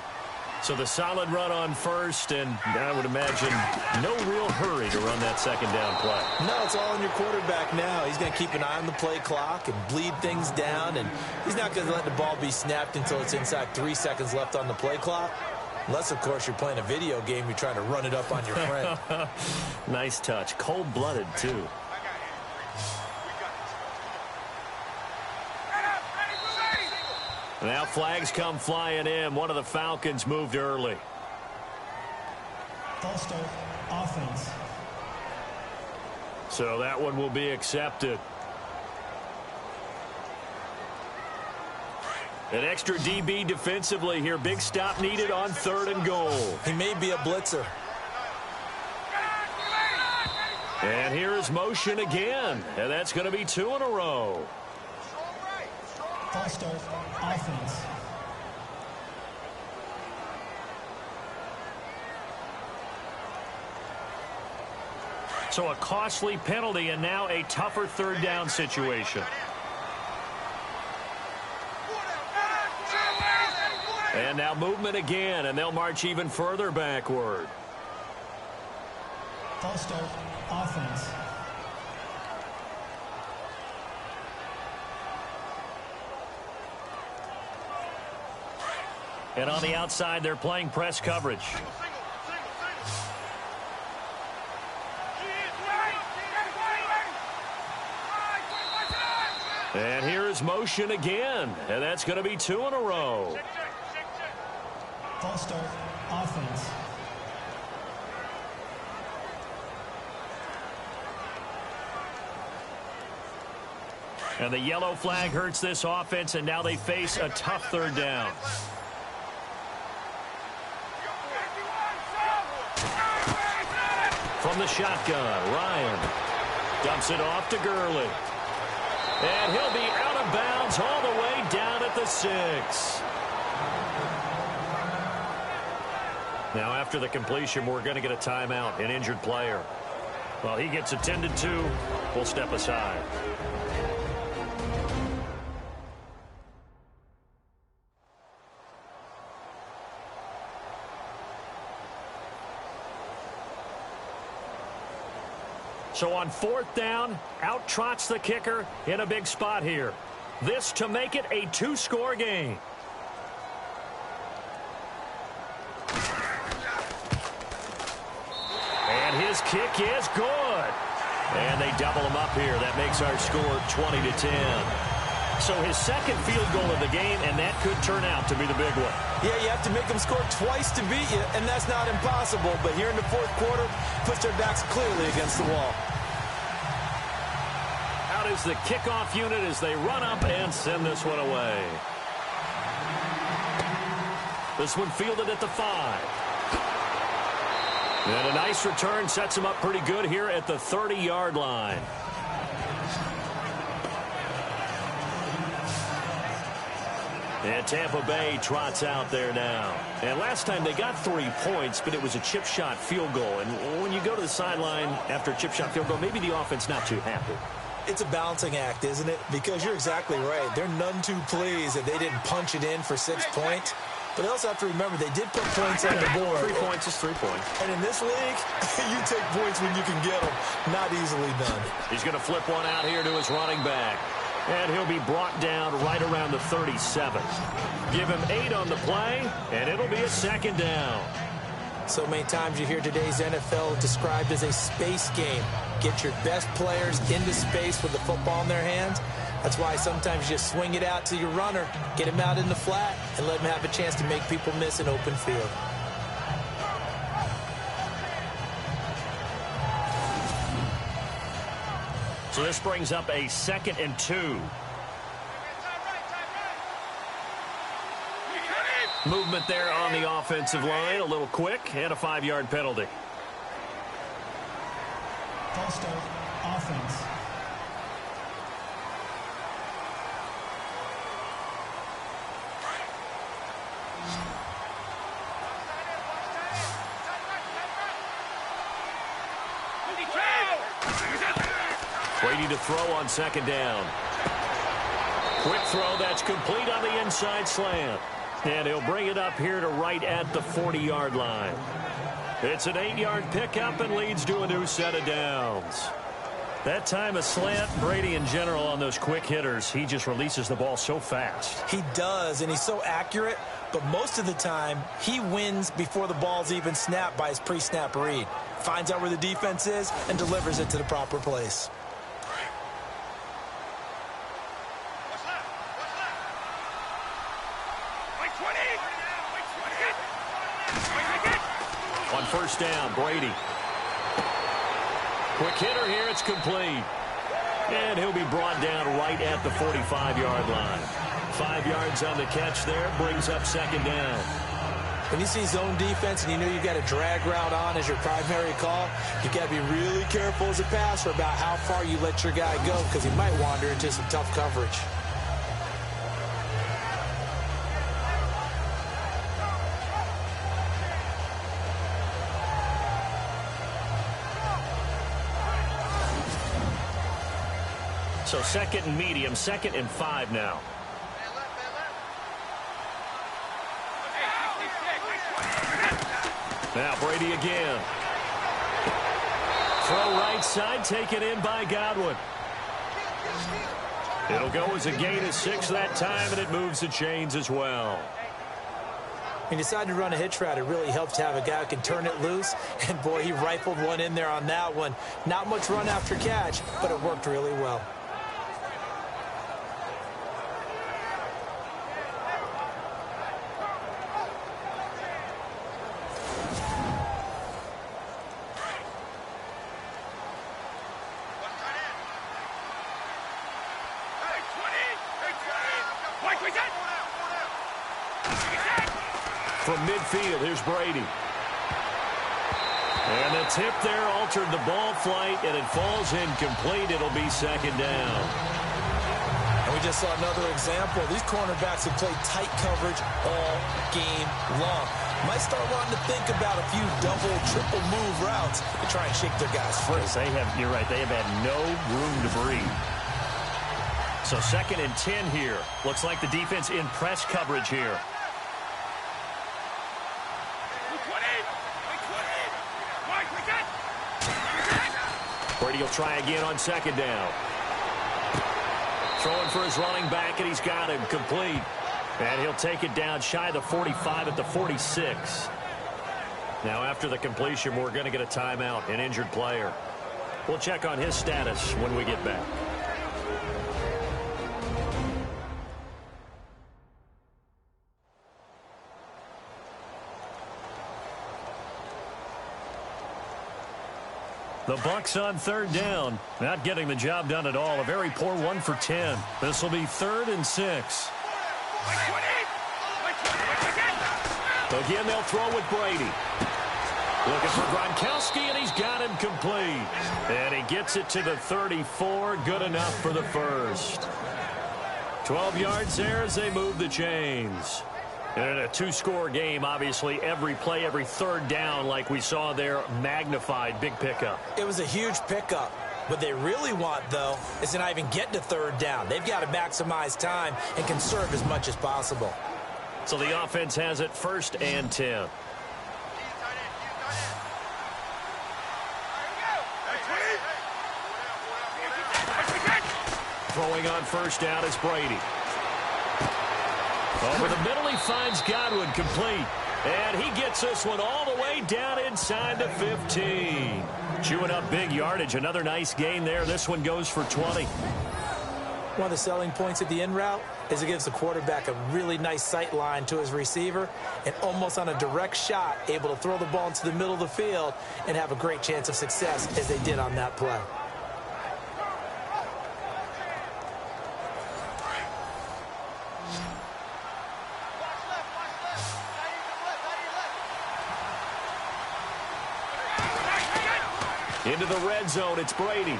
[SPEAKER 1] So the solid run on first, and I would imagine no real hurry to run that 2nd down play.
[SPEAKER 2] No, it's all on your quarterback now. He's going to keep an eye on the play clock and bleed things down, and he's not going to let the ball be snapped until it's inside 3 seconds left on the play clock. Unless, of course, you're playing a video game, you're trying to run it up on your friend.
[SPEAKER 1] Nice touch. Cold-blooded, too. Now flags come flying in. One of the Falcons moved early.
[SPEAKER 3] False start, offense.
[SPEAKER 1] So that one will be accepted. An extra DB defensively here. Big stop needed on 3rd and goal.
[SPEAKER 2] He may be a blitzer.
[SPEAKER 1] And here is motion again. And that's going to be 2 in a row.
[SPEAKER 3] False start, offense.
[SPEAKER 1] So a costly penalty and now a tougher 3rd down situation. And now movement again, and they'll march even further backward.
[SPEAKER 3] False start, offense.
[SPEAKER 1] And on the outside, they're playing press coverage. And here is motion again. And that's going to be 2 in a row.
[SPEAKER 3] False start, offense.
[SPEAKER 1] And the yellow flag hurts this offense, and now they face a tough 3rd down. From the shotgun, Ryan dumps it off to Gurley. And he'll be out of bounds all the way down at the 6. Now, after the completion, we're going to get a timeout, an injured player. Well, he gets attended to. We'll step aside. So on 4th down, out trots the kicker in a big spot here. This to make it a 2-score game. And his kick is good. And they double him up here. That makes our score 20-10. So his 2nd field goal of the game, and that could turn out to be the big one.
[SPEAKER 2] Yeah, you have to make them score twice to beat you, and that's not impossible. But here in the 4th quarter, puts their backs clearly against the wall.
[SPEAKER 1] Out is the kickoff unit as they run up and send this one away. This one fielded at the 5. And a nice return sets him up pretty good here at the 30-yard line. And Tampa Bay trots out there now. And last time they got 3 points, but it was a chip shot field goal. And when you go to the sideline after a chip shot field goal, maybe the offense not too happy.
[SPEAKER 2] It's a balancing act, isn't it? Because you're exactly right. They're none too pleased that they didn't punch it in for 6 points. But they also have to remember they did put points on the board.
[SPEAKER 1] 3 points is 3 points.
[SPEAKER 2] And in this league, you take points when you can get them. Not easily done.
[SPEAKER 1] He's going to flip one out here to his running back. And he'll be brought down right around the 37. Give him 8 on the play, and it'll be a 2nd down.
[SPEAKER 2] So many times you hear today's NFL described as a space game. Get your best players into space with the football in their hands. That's why sometimes you just swing it out to your runner, get him out in the flat, and let him have a chance to make people miss an open field.
[SPEAKER 1] So this brings up a 2nd and 2. Movement there on the offensive line, a little quick, and a 5-yard penalty.
[SPEAKER 3] False start, offense.
[SPEAKER 1] Brady to throw on 2nd down. Quick throw, that's complete on the inside slant. And he'll bring it up here to right at the 40-yard line. It's an 8-yard pickup and leads to a new set of downs. That time a slant, Brady in general on those quick hitters, he just releases the ball so fast.
[SPEAKER 2] He does, and he's so accurate, but most of the time he wins before the ball's even snapped by his pre-snap read. Finds out where the defense is and delivers it to the proper place.
[SPEAKER 1] On 1st down, Brady. Quick hitter here, it's complete. And he'll be brought down right at the 45-yard line. 5 yards on the catch there, brings up 2nd down.
[SPEAKER 2] When you see zone defense and you know you've got a drag route on as your primary call, you've got to be really careful as a passer about how far you let your guy go because he might wander into some tough coverage.
[SPEAKER 1] So 2nd and medium, 2nd and 5 now. Now Brady again. Throw right side, taken in by Godwin. It'll go as a gain of 6 that time, and it moves the chains as well.
[SPEAKER 2] He decided to run a hitch route. It really helps to have a guy who can turn it loose. And, boy, he rifled one in there on that one. Not much run after catch, but it worked really well.
[SPEAKER 1] From midfield, here's Brady. And the tip there altered the ball flight, and it falls incomplete. It'll be second down.
[SPEAKER 2] And we just saw another example. These cornerbacks have played tight coverage all game long. Might start wanting to think about a few double, triple move routes to try and shake their guys free.
[SPEAKER 1] You're right, they have had no room to breathe. So 2nd and 10 here. Looks like the defense in press coverage here. Brady will try again on 2nd down. Throwing for his running back, and he's got him complete. And he'll take it down shy of the 45 at the 46. Now, after the completion, we're going to get a timeout, an injured player. We'll check on his status when we get back. The Bucs on 3rd down. Not getting the job done at all. A very poor 1 for 10. This will be 3rd and 6. Again, they'll throw with Brady. Looking for Gronkowski, and he's got him complete. And he gets it to the 34. Good enough for the first. 12 yards there as they move the chains. And in a 2-score game, obviously, every play, every 3rd down, like we saw there, magnified. Big pickup.
[SPEAKER 2] It was a huge pickup. What they really want, though, is to not even get to 3rd down. They've got to maximize time and conserve as much as possible.
[SPEAKER 1] So the offense has it 1st and 10. Throwing on 1st down is Brady. Over the middle, he finds Godwin complete. And he gets this one all the way down inside the 15. Chewing up big yardage. Another nice gain there. This one goes for 20.
[SPEAKER 2] One of the selling points of the in route is it gives the quarterback a really nice sight line to his receiver and almost on a direct shot able to throw the ball into the middle of the field and have a great chance of success as they did on that play.
[SPEAKER 1] Into the red zone, it's Brady.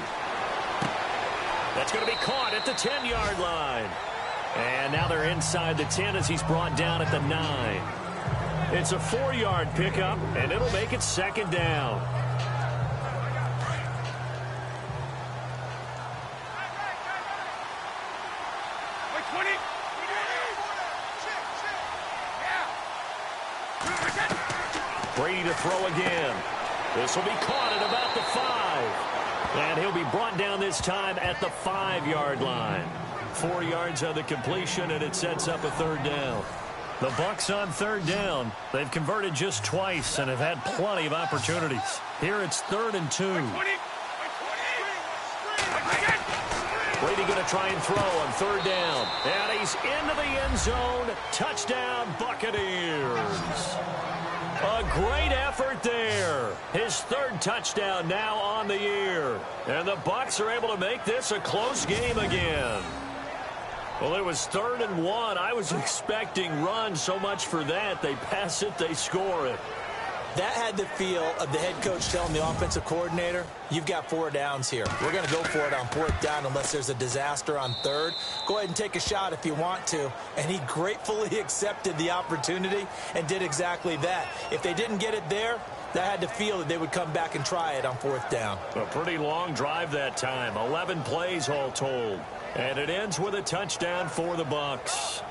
[SPEAKER 1] That's going to be caught at the 10-yard line. And now they're inside the 10 as he's brought down at the 9. It's a 4-yard pickup, and it'll make it 2nd down. Brady to throw again. This will be caught at about the 5. And he'll be brought down this time at the 5-yard line. 4 yards on the completion, and it sets up a 3rd down. The Bucs on 3rd down. They've converted just twice and have had plenty of opportunities. Here it's 3rd and 2. Brady going to try and throw on 3rd down. And he's into the end zone. Touchdown, Buccaneers. A great effort there. His 3rd touchdown now on the year. And the Bucs are able to make this a close game again. Well, it was 3rd and 1. I was expecting runs, so much for that. They pass it, they score it.
[SPEAKER 2] That had the feel of the head coach telling the offensive coordinator, you've got 4 downs here. We're going to go for it on 4th down unless there's a disaster on 3rd. Go ahead and take a shot if you want to. And he gratefully accepted the opportunity and did exactly that. If they didn't get it there, that had to feel that they would come back and try it on 4th down.
[SPEAKER 1] A pretty long drive that time. 11 plays all told. And it ends with a touchdown for the Bucs.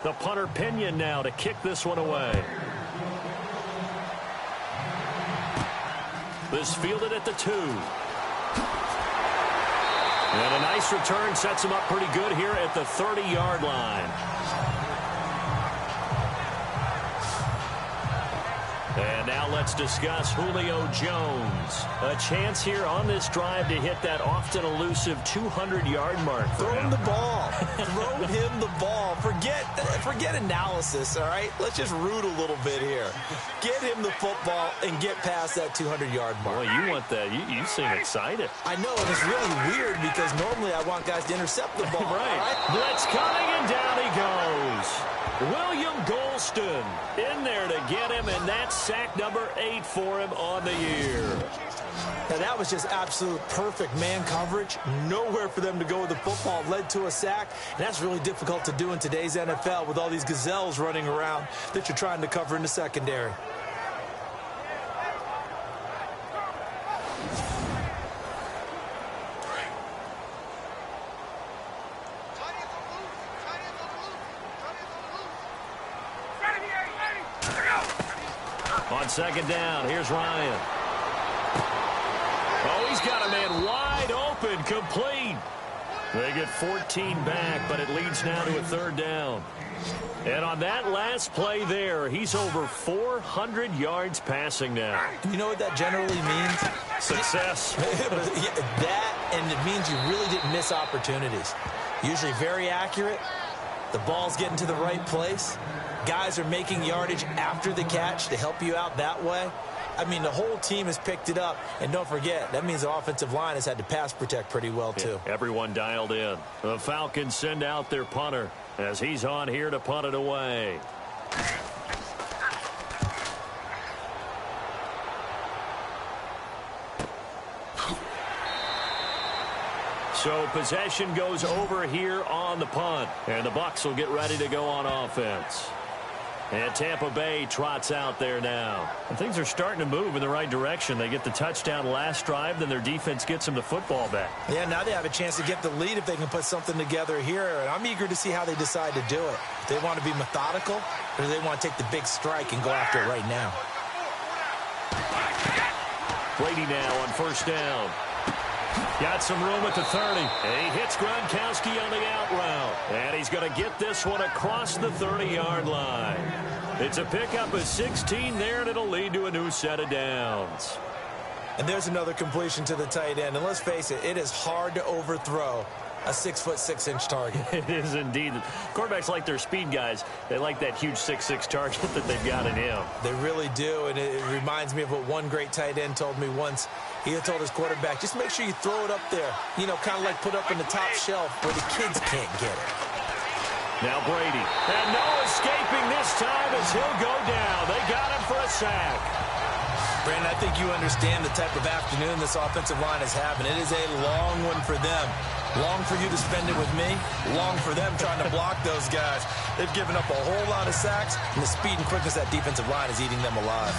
[SPEAKER 1] The punter Pinion now to kick this one away. This fielded at the 2. And a nice return sets him up pretty good here at the 30-yard line. And now let's discuss Julio Jones. A chance here on this drive to hit that often elusive 200-yard mark.
[SPEAKER 2] Throw him the ball. Throw him the ball. Forget analysis, all right? Let's just root a little bit here. Get him the football and get past that 200-yard mark.
[SPEAKER 1] Boy, you want that. You seem excited.
[SPEAKER 2] I know, and it's really weird because normally I want guys to intercept the ball.
[SPEAKER 1] Right. Blitz coming, and down he goes. William Golston in there to get him, and that's sack number 8 for him on the year.
[SPEAKER 2] Now, that was just absolute perfect man coverage. Nowhere for them to go with the football. Led to a sack, and that's really difficult to do in today's NFL with all these gazelles running around that you're trying to cover in the secondary.
[SPEAKER 1] On second down, here's Ryan. Oh, he's got a man wide open, complete. They get 14 back, but it leads now to a third down. And on that last play there, he's over 400 yards passing now.
[SPEAKER 2] You know what that generally means?
[SPEAKER 1] Success.
[SPEAKER 2] That, and it means you really didn't miss opportunities. Usually very accurate. The ball's getting to the right place. Guys are making yardage after the catch to help you out that way. I mean, the whole team has picked it up. And don't forget, that means the offensive line has had to pass protect pretty well, too.
[SPEAKER 1] Yeah, everyone dialed in. The Falcons send out their punter as he's on here to punt it away. So possession goes over here on the punt. And the Bucs will get ready to go on offense. And Tampa Bay trots out there now. And things are starting to move in the right direction. They get the touchdown last drive, then their defense gets them the football back.
[SPEAKER 2] Yeah, now they have a chance to get the lead if they can put something together here. And I'm eager to see how they decide to do it. Do they want to be methodical, or do they want to take the big strike and go after it right now?
[SPEAKER 1] Brady now on first down. Got some room at the 30. And he hits Gronkowski on the out route. And he's going to get this one across the 30-yard line. It's a pickup of 16 there, and it'll lead to a new set of downs.
[SPEAKER 2] And there's another completion to the tight end. And let's face it, it is hard to overthrow a 6'6" target.
[SPEAKER 1] It is indeed. Quarterbacks like their speed guys. They like that huge 6'6" target that they've got in him.
[SPEAKER 2] They really do, and it reminds me of what one great tight end told me once. He had told his quarterback, just make sure you throw it up there, you know, kind of like put up in the top shelf where the kids can't get it.
[SPEAKER 1] Now Brady. And no escaping this time as he'll go down. They got him for a sack.
[SPEAKER 2] Brandon, I think you understand the type of afternoon this offensive line is having. It is a long one for them. Long for you to spend it with me. Long for them trying to block those guys. They've given up a whole lot of sacks, and the speed and quickness of that defensive line is eating them alive.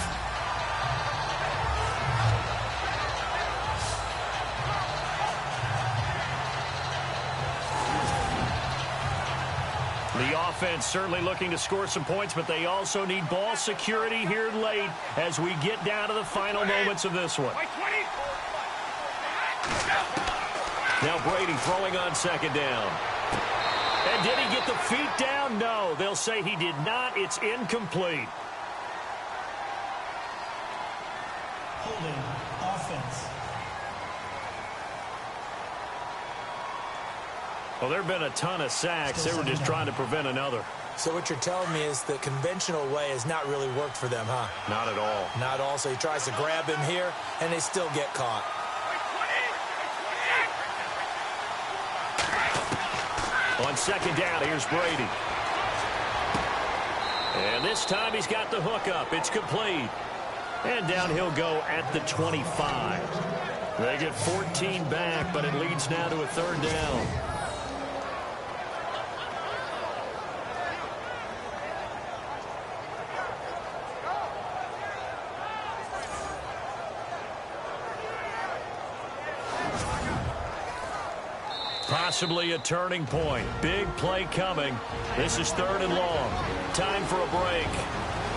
[SPEAKER 1] The offense certainly looking to score some points, but they also need ball security here late as we get down to the final moments of this one. Now Brady throwing on second down. And did he get the feet down? No, they'll say he did not. It's incomplete.
[SPEAKER 3] Holding offense.
[SPEAKER 1] Well, there have been a ton of sacks. They were just trying to prevent another.
[SPEAKER 2] So what you're telling me is the conventional way has not really worked for them, huh?
[SPEAKER 1] Not at all.
[SPEAKER 2] Not all. So he tries to grab him here, and they still get caught.
[SPEAKER 1] On second down, here's Brady. And this time he's got the hook up. It's complete. And down he'll go at the 25. They get 14 back, but it leads now to a third down. Possibly a turning point. Big play coming. This is third and long. Time for a break.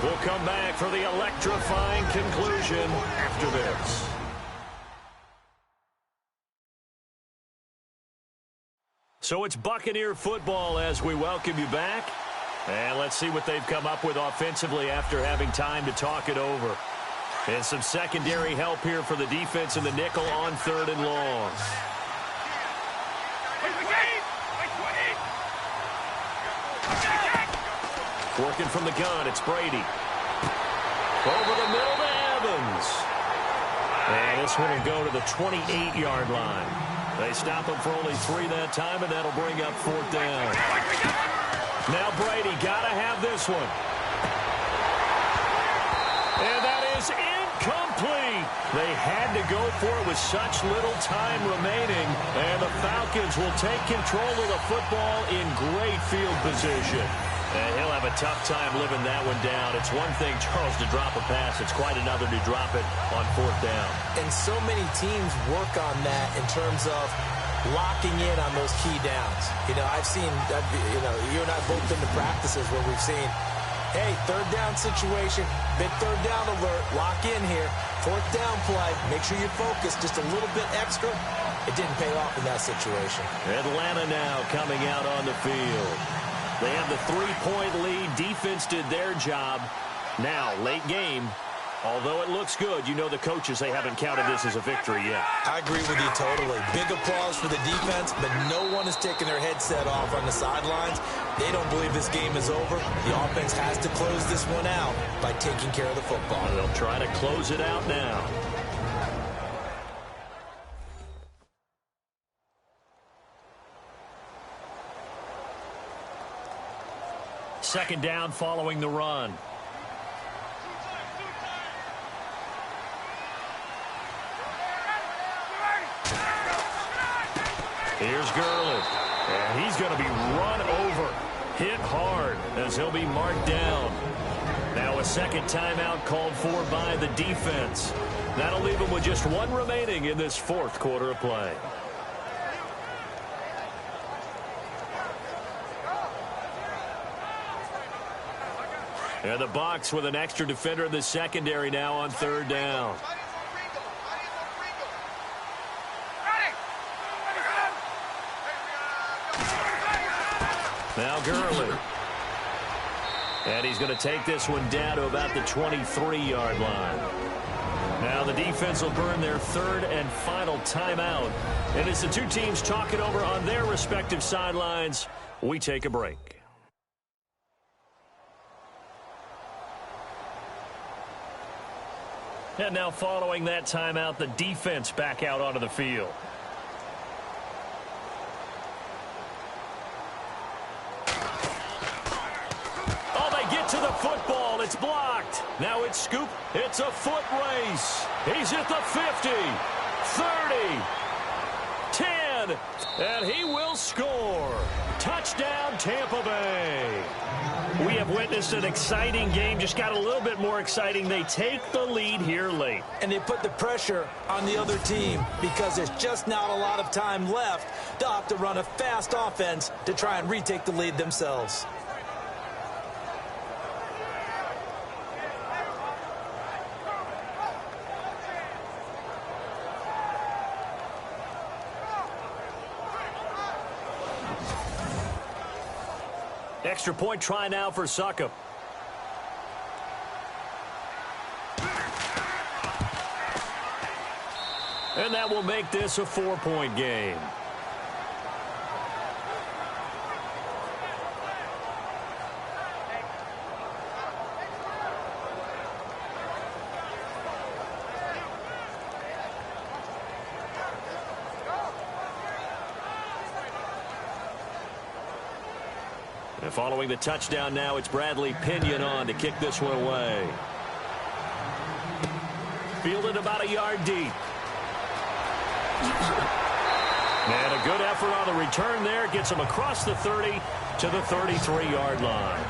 [SPEAKER 1] We'll come back for the electrifying conclusion after this. So it's Buccaneer football as we welcome you back. And let's see what they've come up with offensively after having time to talk it over. And some secondary help here for the defense in the nickel on 3rd and long. Working from the gun, it's Brady. Over the middle to Evans. And this one will go to the 28-yard line. They stop him for only 3 that time, and that'll bring up 4th down. Now Brady got to have this one. And that is incomplete. They had to go for it with such little time remaining. And the Falcons will take control of the football in great field position. And he'll have a tough time living that one down. It's one thing, Charles, to drop a pass. It's quite another to drop it on 4th down.
[SPEAKER 2] And so many teams work on that in terms of locking in on those key downs. I've seen, you and I both been to practices where we've seen, hey, 3rd down situation, big 3rd down alert, lock in here, 4th down play, make sure you're focused just a little bit extra. It didn't pay off in that situation.
[SPEAKER 1] Atlanta now coming out on the field. They have the 3-point lead. Defense did their job. Now, late game, although it looks good, the coaches, they haven't counted this as a victory yet.
[SPEAKER 2] I agree with you totally. Big applause for the defense, but no one is taking their headset off on the sidelines. They don't believe this game is over. The offense has to close this one out by taking care of the football.
[SPEAKER 1] They'll try to close it out now. Second down following the run. Here's Gurley. And he's going to be run over. Hit hard as he'll be marked down. Now a second timeout called for by the defense. That'll leave him with just 1 remaining in this 4th quarter of play. And the Bucs with an extra defender in the secondary now on 3rd down. Now Gurley. And he's going to take this one down to about the 23-yard line. Now the defense will burn their 3rd and final timeout. And as the two teams talk it over on their respective sidelines, we take a break. And now following that timeout, the defense back out onto the field. Oh, they get to the football. It's blocked. Now it's scoop. It's a foot race. He's at the 50, 30, 10, and he will score. Touchdown, Tampa Bay. We have witnessed an exciting game, just got a little bit more exciting. They take the lead here late.
[SPEAKER 2] And they put the pressure on the other team because there's just not a lot of time left. They'll have to run a fast offense to try and retake the lead themselves.
[SPEAKER 1] Extra point try now for Suckup. And that will make this a 4-point game. And following the touchdown now, it's Bradley Pinion on to kick this one away. Fielded about a yard deep. And a good effort on the return there. Gets him across the 30 to the 33-yard line.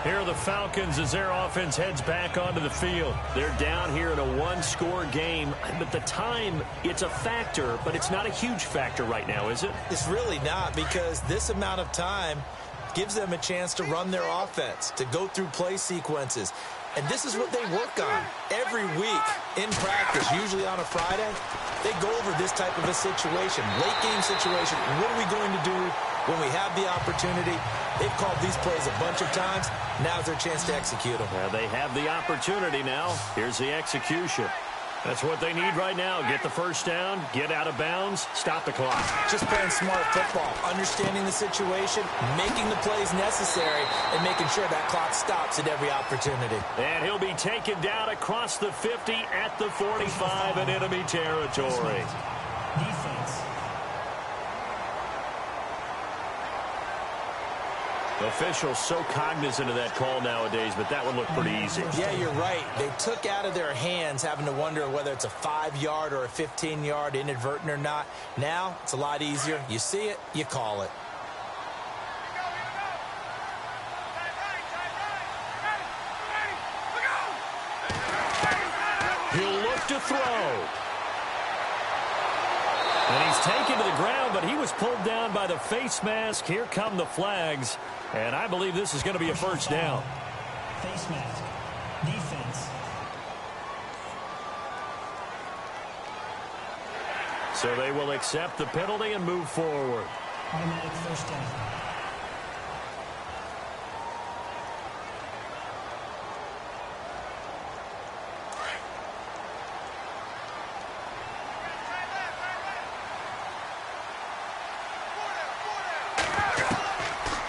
[SPEAKER 1] Here are the Falcons as their offense heads back onto the field. They're down here in a 1-score game. But the time, it's a factor, but it's not a huge factor right now, is it?
[SPEAKER 2] It's really not, because this amount of time gives them a chance to run their offense, to go through play sequences. And this is what they work on every week in practice, usually on a Friday. They go over this type of a situation, late game situation. What are we going to do when we have the opportunity? They've called these plays a bunch of times. Now's their chance to execute them.
[SPEAKER 1] Yeah, they have the opportunity now. Here's the execution. That's what they need right now. Get the first down, get out of bounds, stop the clock.
[SPEAKER 2] Just playing smart football, understanding the situation, making the plays necessary, and making sure that clock stops at every opportunity.
[SPEAKER 1] And he'll be taken down across the 50 at the 45 in enemy territory.
[SPEAKER 3] Defense.
[SPEAKER 1] Officials so cognizant of that call nowadays, but that would look pretty easy.
[SPEAKER 2] Yeah, you're right. They took out of their hands having to wonder whether it's a 5-yard or a 15-yard, inadvertent or not. Now, it's a lot easier. You see it, you call it.
[SPEAKER 1] He'll look to throw. And he's taken to the ground, but he was pulled down by the face mask. Here come the flags. And I believe this is going to be a first down.
[SPEAKER 3] Face mask. Defense.
[SPEAKER 1] So they will accept the penalty and move forward.
[SPEAKER 3] Automatic first down.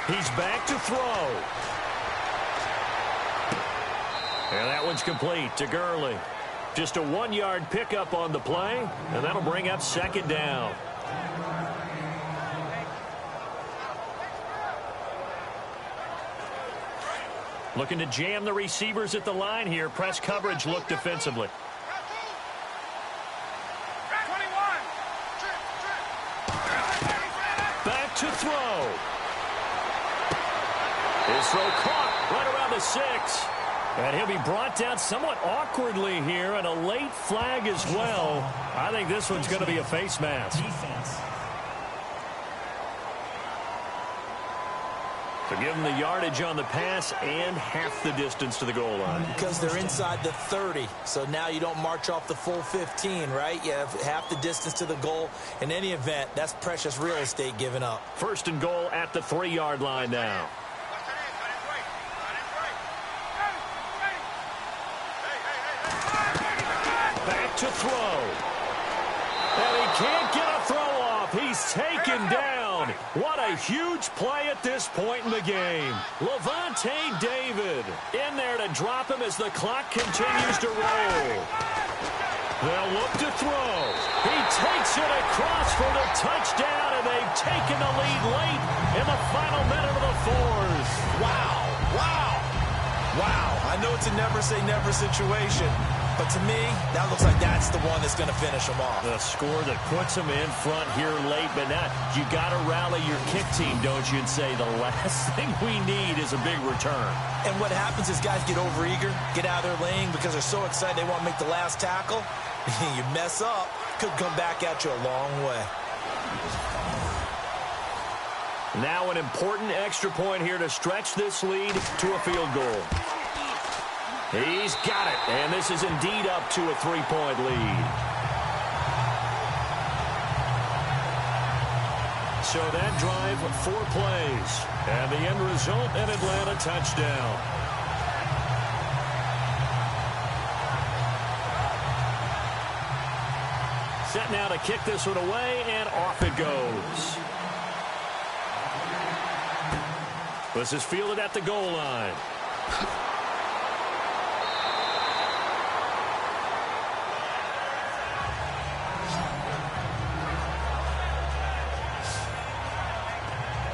[SPEAKER 1] He's back to throw. And that one's complete to Gurley. Just a 1-yard pickup on the play, and that'll bring up second down. Looking to jam the receivers at the line here. Press coverage look defensively. Back to throw. His throw caught right around the 6. And he'll be brought down somewhat awkwardly here, and a late flag as well. I think this one's going to be a face mask.
[SPEAKER 3] Defense.
[SPEAKER 1] So give them the yardage on the pass and half the distance to the goal line.
[SPEAKER 2] Because they're inside the 30, so now you don't march off the full 15, right? You have half the distance to the goal. In any event, that's precious real estate given up.
[SPEAKER 1] First and goal at the 3-yard line now. Back to throw. And he can't get a throw off. He's taken down. What a huge play at this point in the game. Levante David in there to drop him as the clock continues to roll. They'll look to throw. He takes it across for the touchdown, and they've taken the lead late in the final minute of the 4th.
[SPEAKER 2] Wow, wow, wow. I know it's a never-say-never situation, but to me, that looks like that's the one that's going to finish them off.
[SPEAKER 1] The score that puts them in front here late, but now you got to rally your kick team, don't you, and say the last thing we need is a big return.
[SPEAKER 2] And what happens is guys get overeager, get out of their lane because they're so excited they want to make the last tackle. You mess up, could come back at you a long way.
[SPEAKER 1] Now an important extra point here to stretch this lead to a field goal. He's got it, and this is indeed up to a 3-point lead. So that drive, 4 plays, and the end result, an Atlanta touchdown. Set now to kick this one away, and off it goes. This is fielded at the goal line.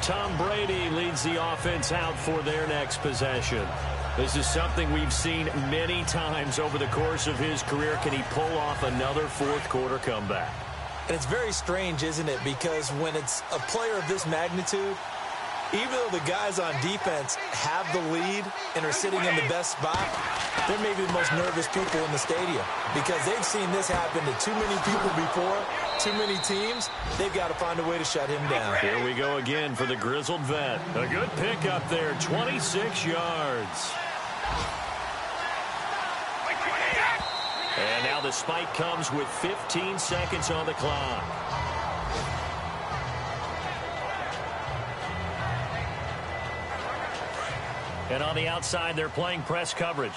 [SPEAKER 1] Tom Brady leads the offense out for their next possession. This is something we've seen many times over the course of his career. Can he pull off another fourth-quarter comeback?
[SPEAKER 2] And it's very strange, isn't it? Because when it's a player of this magnitude, even though the guys on defense have the lead and are sitting in the best spot, they're maybe the most nervous people in the stadium because they've seen this happen to too many people before, too many teams. They've got to find a way to shut him down.
[SPEAKER 1] Here we go again for the grizzled vet. A good pickup there, 26 yards. And now the spike comes with 15 seconds on the clock. And on the outside, they're playing press coverage.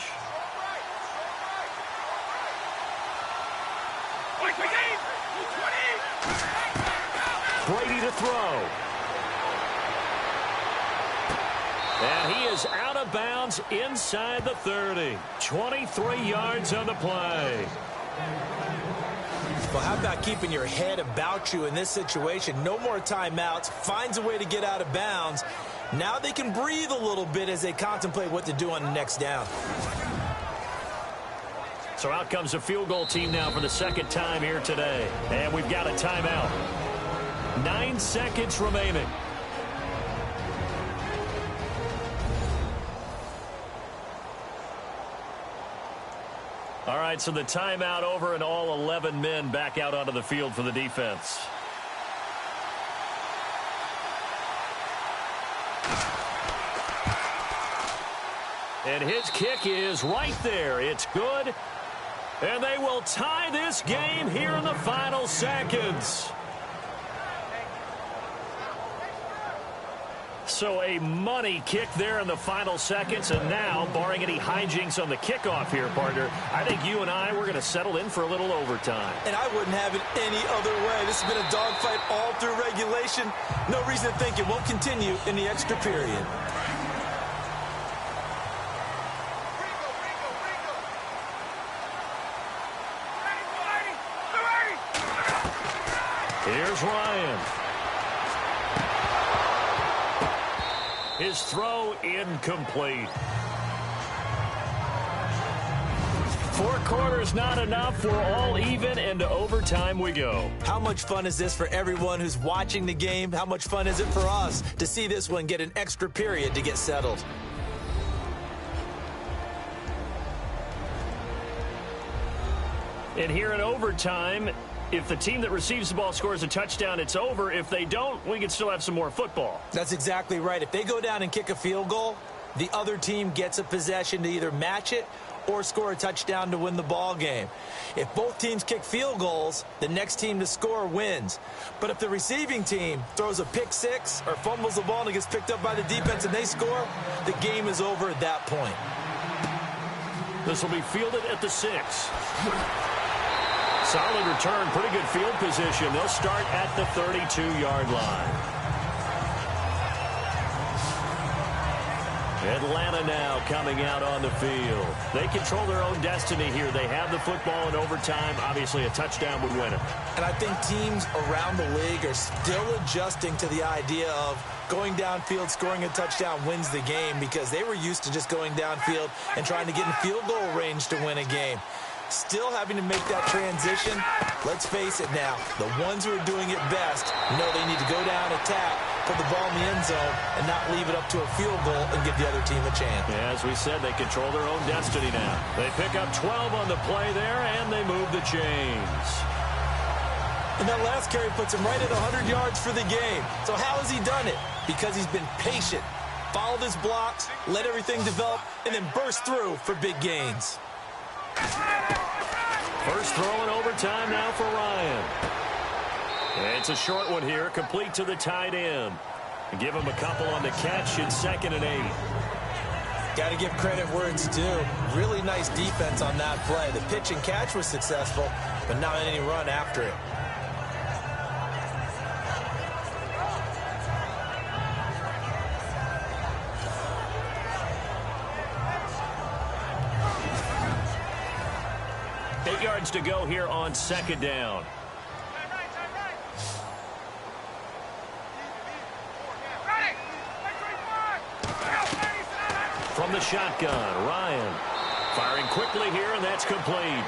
[SPEAKER 1] Brady to throw. And he is out of bounds inside the 30. 23 yards on the play.
[SPEAKER 2] Well, how about keeping your head about you in this situation? No more timeouts. Finds a way to get out of bounds. Now they can breathe a little bit as they contemplate what to do on the next down.
[SPEAKER 1] So out comes the field goal team now for the second time here today. And we've got a timeout. 9 seconds remaining. All right, so the timeout over and all 11 men back out onto the field for the defense. And his kick is right there. It's good. And they will tie this game here in the final seconds. So a money kick there in the final seconds. And now, barring any hijinks on the kickoff here, partner, I think you and I, we're going to settle in for a little overtime.
[SPEAKER 2] And I wouldn't have it any other way. This has been a dogfight all through regulation. No reason to think it won't continue in the extra period.
[SPEAKER 1] Here's Ryan. His throw incomplete. 4 quarters not enough. We're all even, and to overtime we go.
[SPEAKER 2] How much fun is this for everyone who's watching the game? How much fun is it for us to see this one get an extra period to get settled?
[SPEAKER 1] And here in overtime, if the team that receives the ball scores a touchdown, it's over. If they don't, we can still have some more football.
[SPEAKER 2] That's exactly right. If they go down and kick a field goal, the other team gets a possession to either match it or score a touchdown to win the ball game. If both teams kick field goals, the next team to score wins. But if the receiving team throws a pick six or fumbles the ball and it gets picked up by the defense and they score, the game is over at that point.
[SPEAKER 1] This will be fielded at the 6. Solid return, pretty good field position. They'll start at the 32-yard line. Atlanta now coming out on the field. They control their own destiny here. They have the football in overtime. Obviously, a touchdown would win it.
[SPEAKER 2] And I think teams around the league are still adjusting to the idea of going downfield, scoring a touchdown wins the game, because they were used to just going downfield and trying to get in field goal range to win a game. Still having to make that transition. Let's face it now, the ones who are doing it best know they need to go down, attack, put the ball in the end zone, and not leave it up to a field goal and give the other team a chance.
[SPEAKER 1] Yeah, as we said, they control their own destiny now. They pick up 12 on the play there, and they move the chains.
[SPEAKER 2] And that last carry puts him right at 100 yards for the game. So how has he done it? Because he's been patient, followed his blocks, let everything develop, and then burst through for big gains.
[SPEAKER 1] First throw in overtime now for Ryan. It's a short one here, complete to the tight end. Give him a couple on the catch in 2nd and 8.
[SPEAKER 2] Got to give credit where it's due. Really nice defense on that play. The pitch and catch was successful, but not any run after it.
[SPEAKER 1] Yards to go here on 2nd down. From the shotgun, Ryan firing quickly here, and that's complete.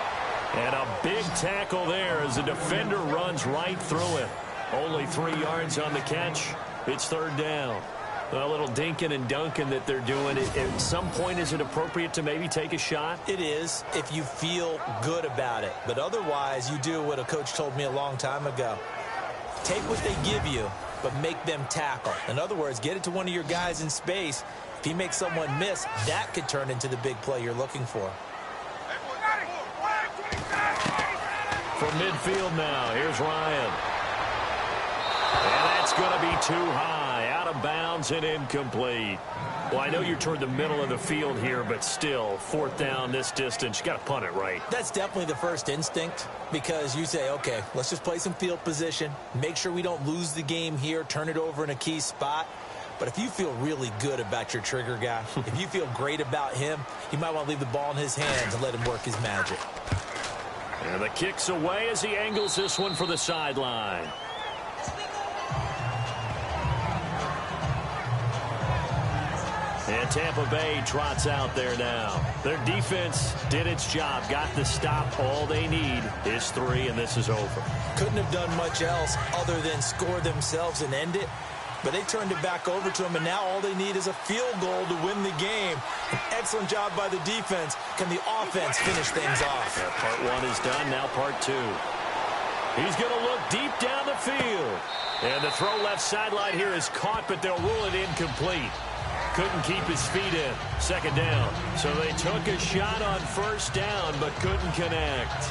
[SPEAKER 1] And a big tackle there as the defender runs right through it. Only 3 yards on the catch. It's 3rd down. A little dinking and dunking that they're doing. At some point, is it appropriate to maybe take a shot?
[SPEAKER 2] It is, if you feel good about it. But otherwise, you do what a coach told me a long time ago. Take what they give you, but make them tackle. In other words, get it to one of your guys in space. If he makes someone miss, that could turn into the big play you're looking for.
[SPEAKER 1] From midfield now, here's Ryan. And that's going to be too high, out of bounds and incomplete. Well, I know you're toward the middle of the field here, but still, 4th down this distance, you got to punt it right.
[SPEAKER 2] That's definitely the first instinct, because you say, okay, let's just play some field position, make sure we don't lose the game here, turn it over in a key spot. But if you feel really good about your trigger guy, if you feel great about him, you might want to leave the ball in his hands and let him work his magic.
[SPEAKER 1] And the kick's away as he angles this one for the sideline. And Tampa Bay trots out there now. Their defense did its job, got the stop. All they need is 3, and this is over.
[SPEAKER 2] Couldn't have done much else other than score themselves and end it. But they turned it back over to them, and now all they need is a field goal to win the game. An excellent job by the defense. Can the offense finish things off?
[SPEAKER 1] Yeah, part 1 is done, now part 2. He's going to look deep down the field. And the throw left sideline here is caught, but they'll rule it incomplete. Couldn't keep his feet in. 2nd down. So they took a shot on 1st down, but couldn't connect.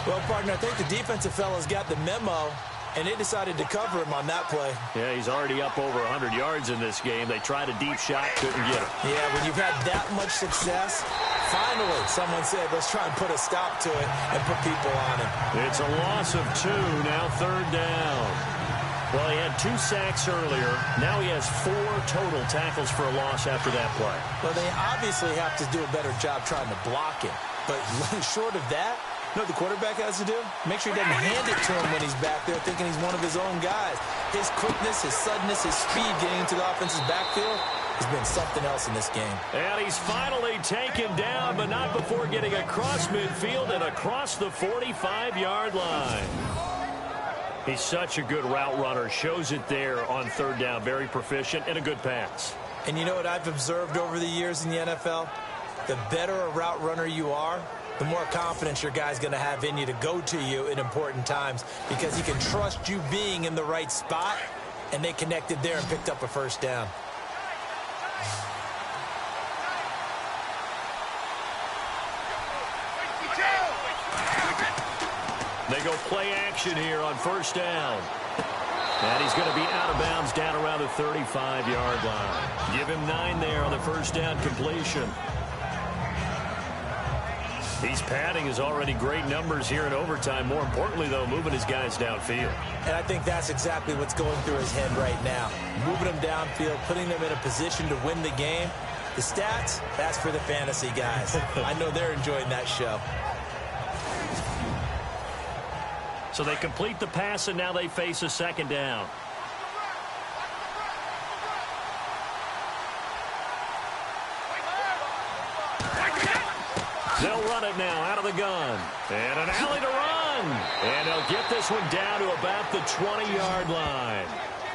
[SPEAKER 2] Well, partner, I think the defensive fellas got the memo, and they decided to cover him on that play.
[SPEAKER 1] Yeah, he's already up over 100 yards in this game. They tried a deep shot, couldn't get him.
[SPEAKER 2] Yeah, when you've had that much success, finally someone said, let's try and put a stop to it and put people on him.
[SPEAKER 1] It's a loss of 2, now 3rd down. Well, he had 2 sacks earlier. Now he has 4 total tackles for a loss after that play.
[SPEAKER 2] Well, they obviously have to do a better job trying to block him. But short of that, you know what the quarterback has to do? Make sure he doesn't hand it to him when he's back there thinking he's one of his own guys. His quickness, his suddenness, his speed getting into the offense's backfield has been something else in this game.
[SPEAKER 1] And he's finally taken down, but not before getting across midfield and across the 45-yard line. He's such a good route runner. Shows it there on 3rd down. Very proficient and a good pass.
[SPEAKER 2] And you know what I've observed over the years in the NFL? The better a route runner you are, the more confidence your guy's going to have in you to go to you in important times, because he can trust you being in the right spot, and they connected there and picked up a 1st down.
[SPEAKER 1] They go play action here on 1st down. And he's going to be out of bounds down around the 35-yard line. Give him 9 there on the 1st down completion. He's padding his already great numbers here in overtime. More importantly, though, moving his guys downfield.
[SPEAKER 2] And I think that's exactly what's going through his head right now. Moving them downfield, putting them in a position to win the game. The stats, that's for the fantasy guys. I know they're enjoying that show.
[SPEAKER 1] So they complete the pass, and now they face a 2nd down. They'll run it now out of the gun. And an alley to run. And they'll get this one down to about the 20-yard line.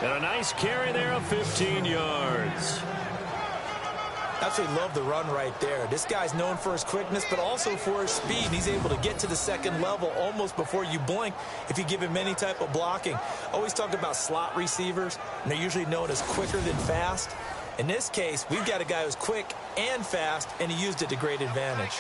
[SPEAKER 1] And a nice carry there of 15 yards.
[SPEAKER 2] Absolutely love the run right there. This guy's known for his quickness, but also for his speed. He's able to get to the 2nd level almost before you blink if you give him any type of blocking. Always talk about slot receivers, and they're usually known as quicker than fast. In this case, we've got a guy who's quick and fast, and he used it to great advantage.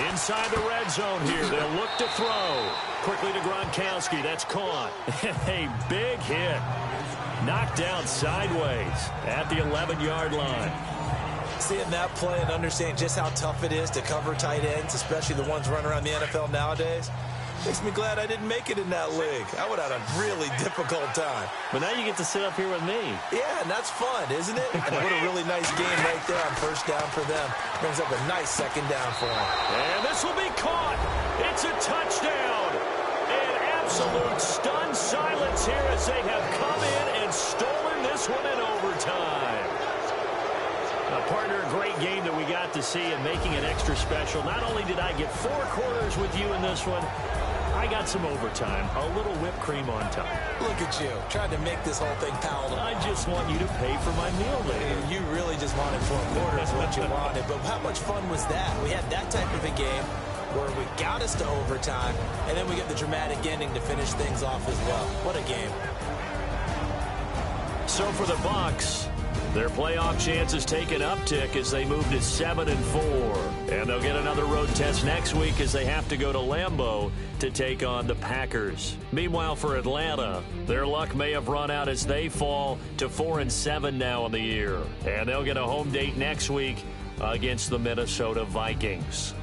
[SPEAKER 1] Inside the red zone here. They'll look to throw. Quickly to Gronkowski. That's caught. A big hit. Knocked down sideways at the 11-yard line.
[SPEAKER 2] Seeing that play and understanding just how tough it is to cover tight ends, especially the ones running around the NFL nowadays, makes me glad I didn't make it in that league. I would have had a really difficult time.
[SPEAKER 1] But now you get to sit up here with me.
[SPEAKER 2] Yeah, and that's fun, isn't it? And what a really nice game right there on 1st down for them. Brings up a nice 2nd down for them.
[SPEAKER 1] And this will be caught. It's a touchdown. An absolute stunned silence here as they have come in and stolen this one in overtime. Partner, a great game that we got to see and making it extra special. Not only did I get 4 quarters with you in this one, I got some overtime, a little whipped cream on top.
[SPEAKER 2] Look at you, trying to make this whole thing palatable.
[SPEAKER 1] I just want you to pay for my meal later.
[SPEAKER 2] You really just wanted 4 quarters what you wanted, but how much fun was that? We had that type of a game where we got us to overtime, and then we get the dramatic ending to finish things off as well. What a game.
[SPEAKER 1] So for the Bucs, Their playoff chances take an uptick as they move to 7-4. And they'll get another road test next week as they have to go to Lambeau to take on the Packers. Meanwhile, for Atlanta, their luck may have run out as they fall to 4-7 now in the year. And they'll get a home date next week against the Minnesota Vikings.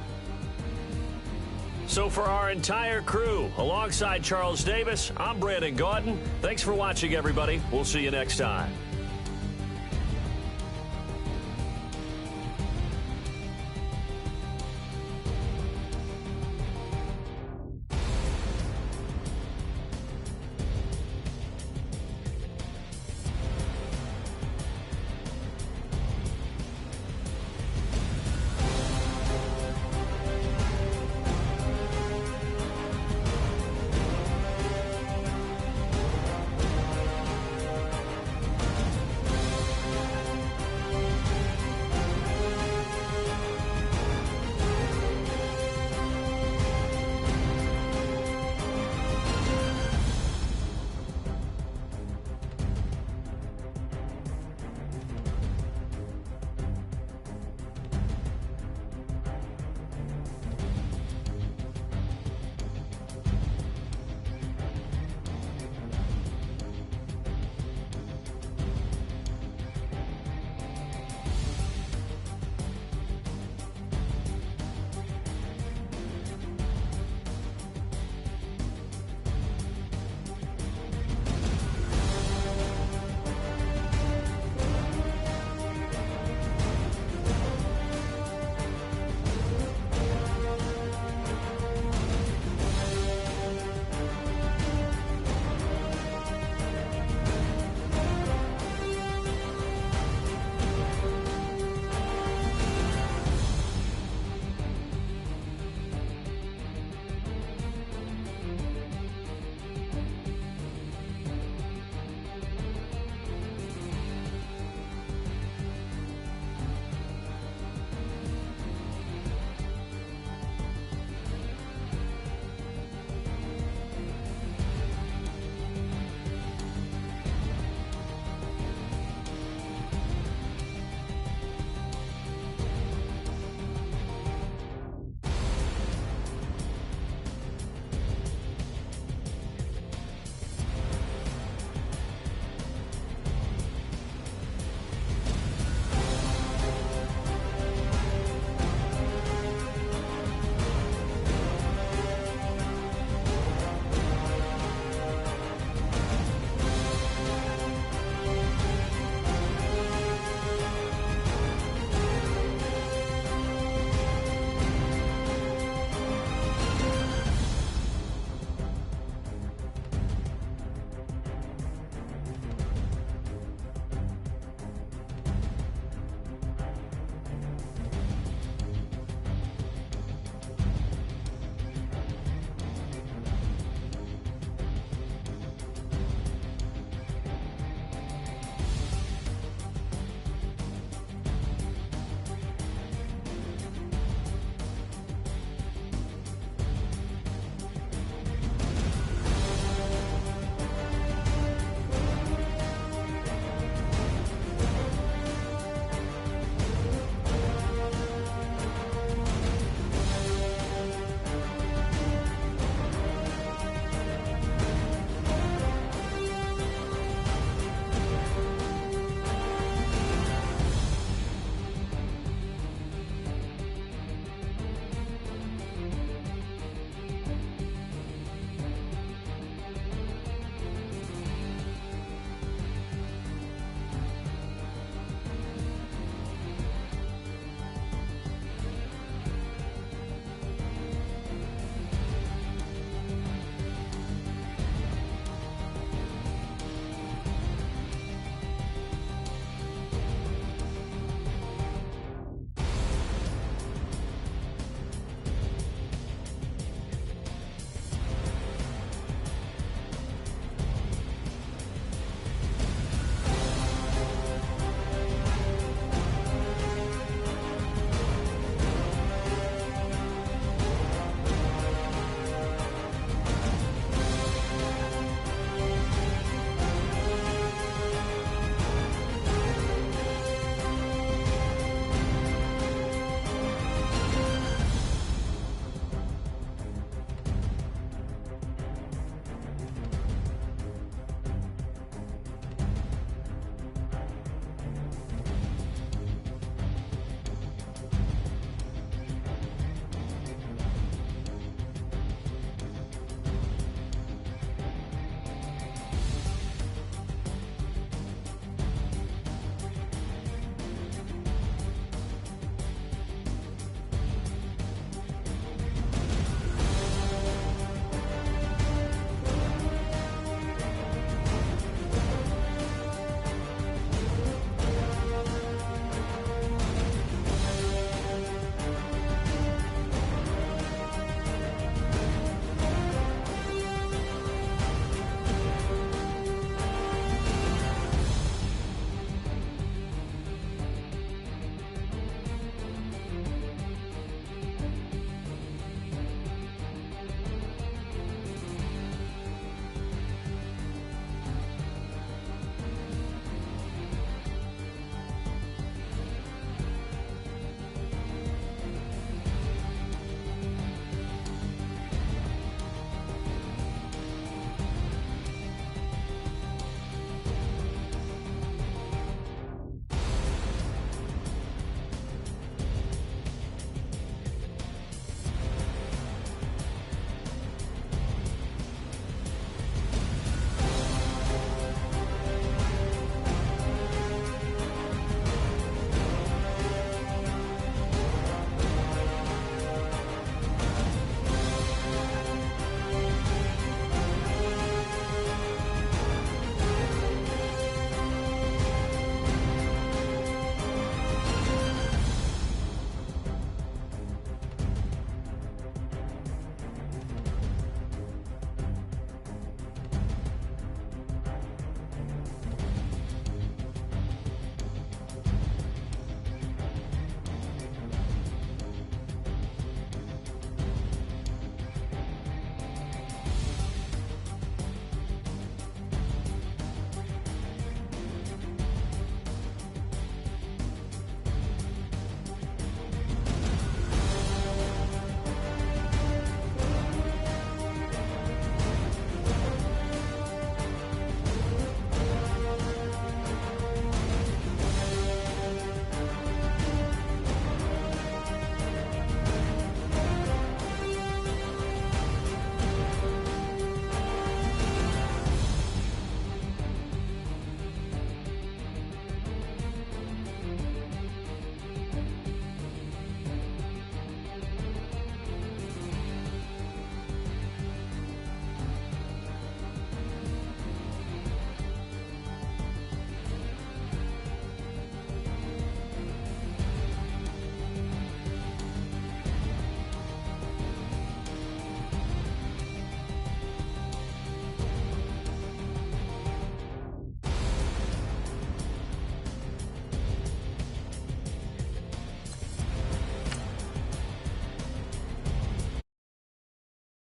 [SPEAKER 1] So for our entire crew, alongside Charles Davis, I'm Brandon Gaudin. Thanks for watching, everybody. We'll see you next time.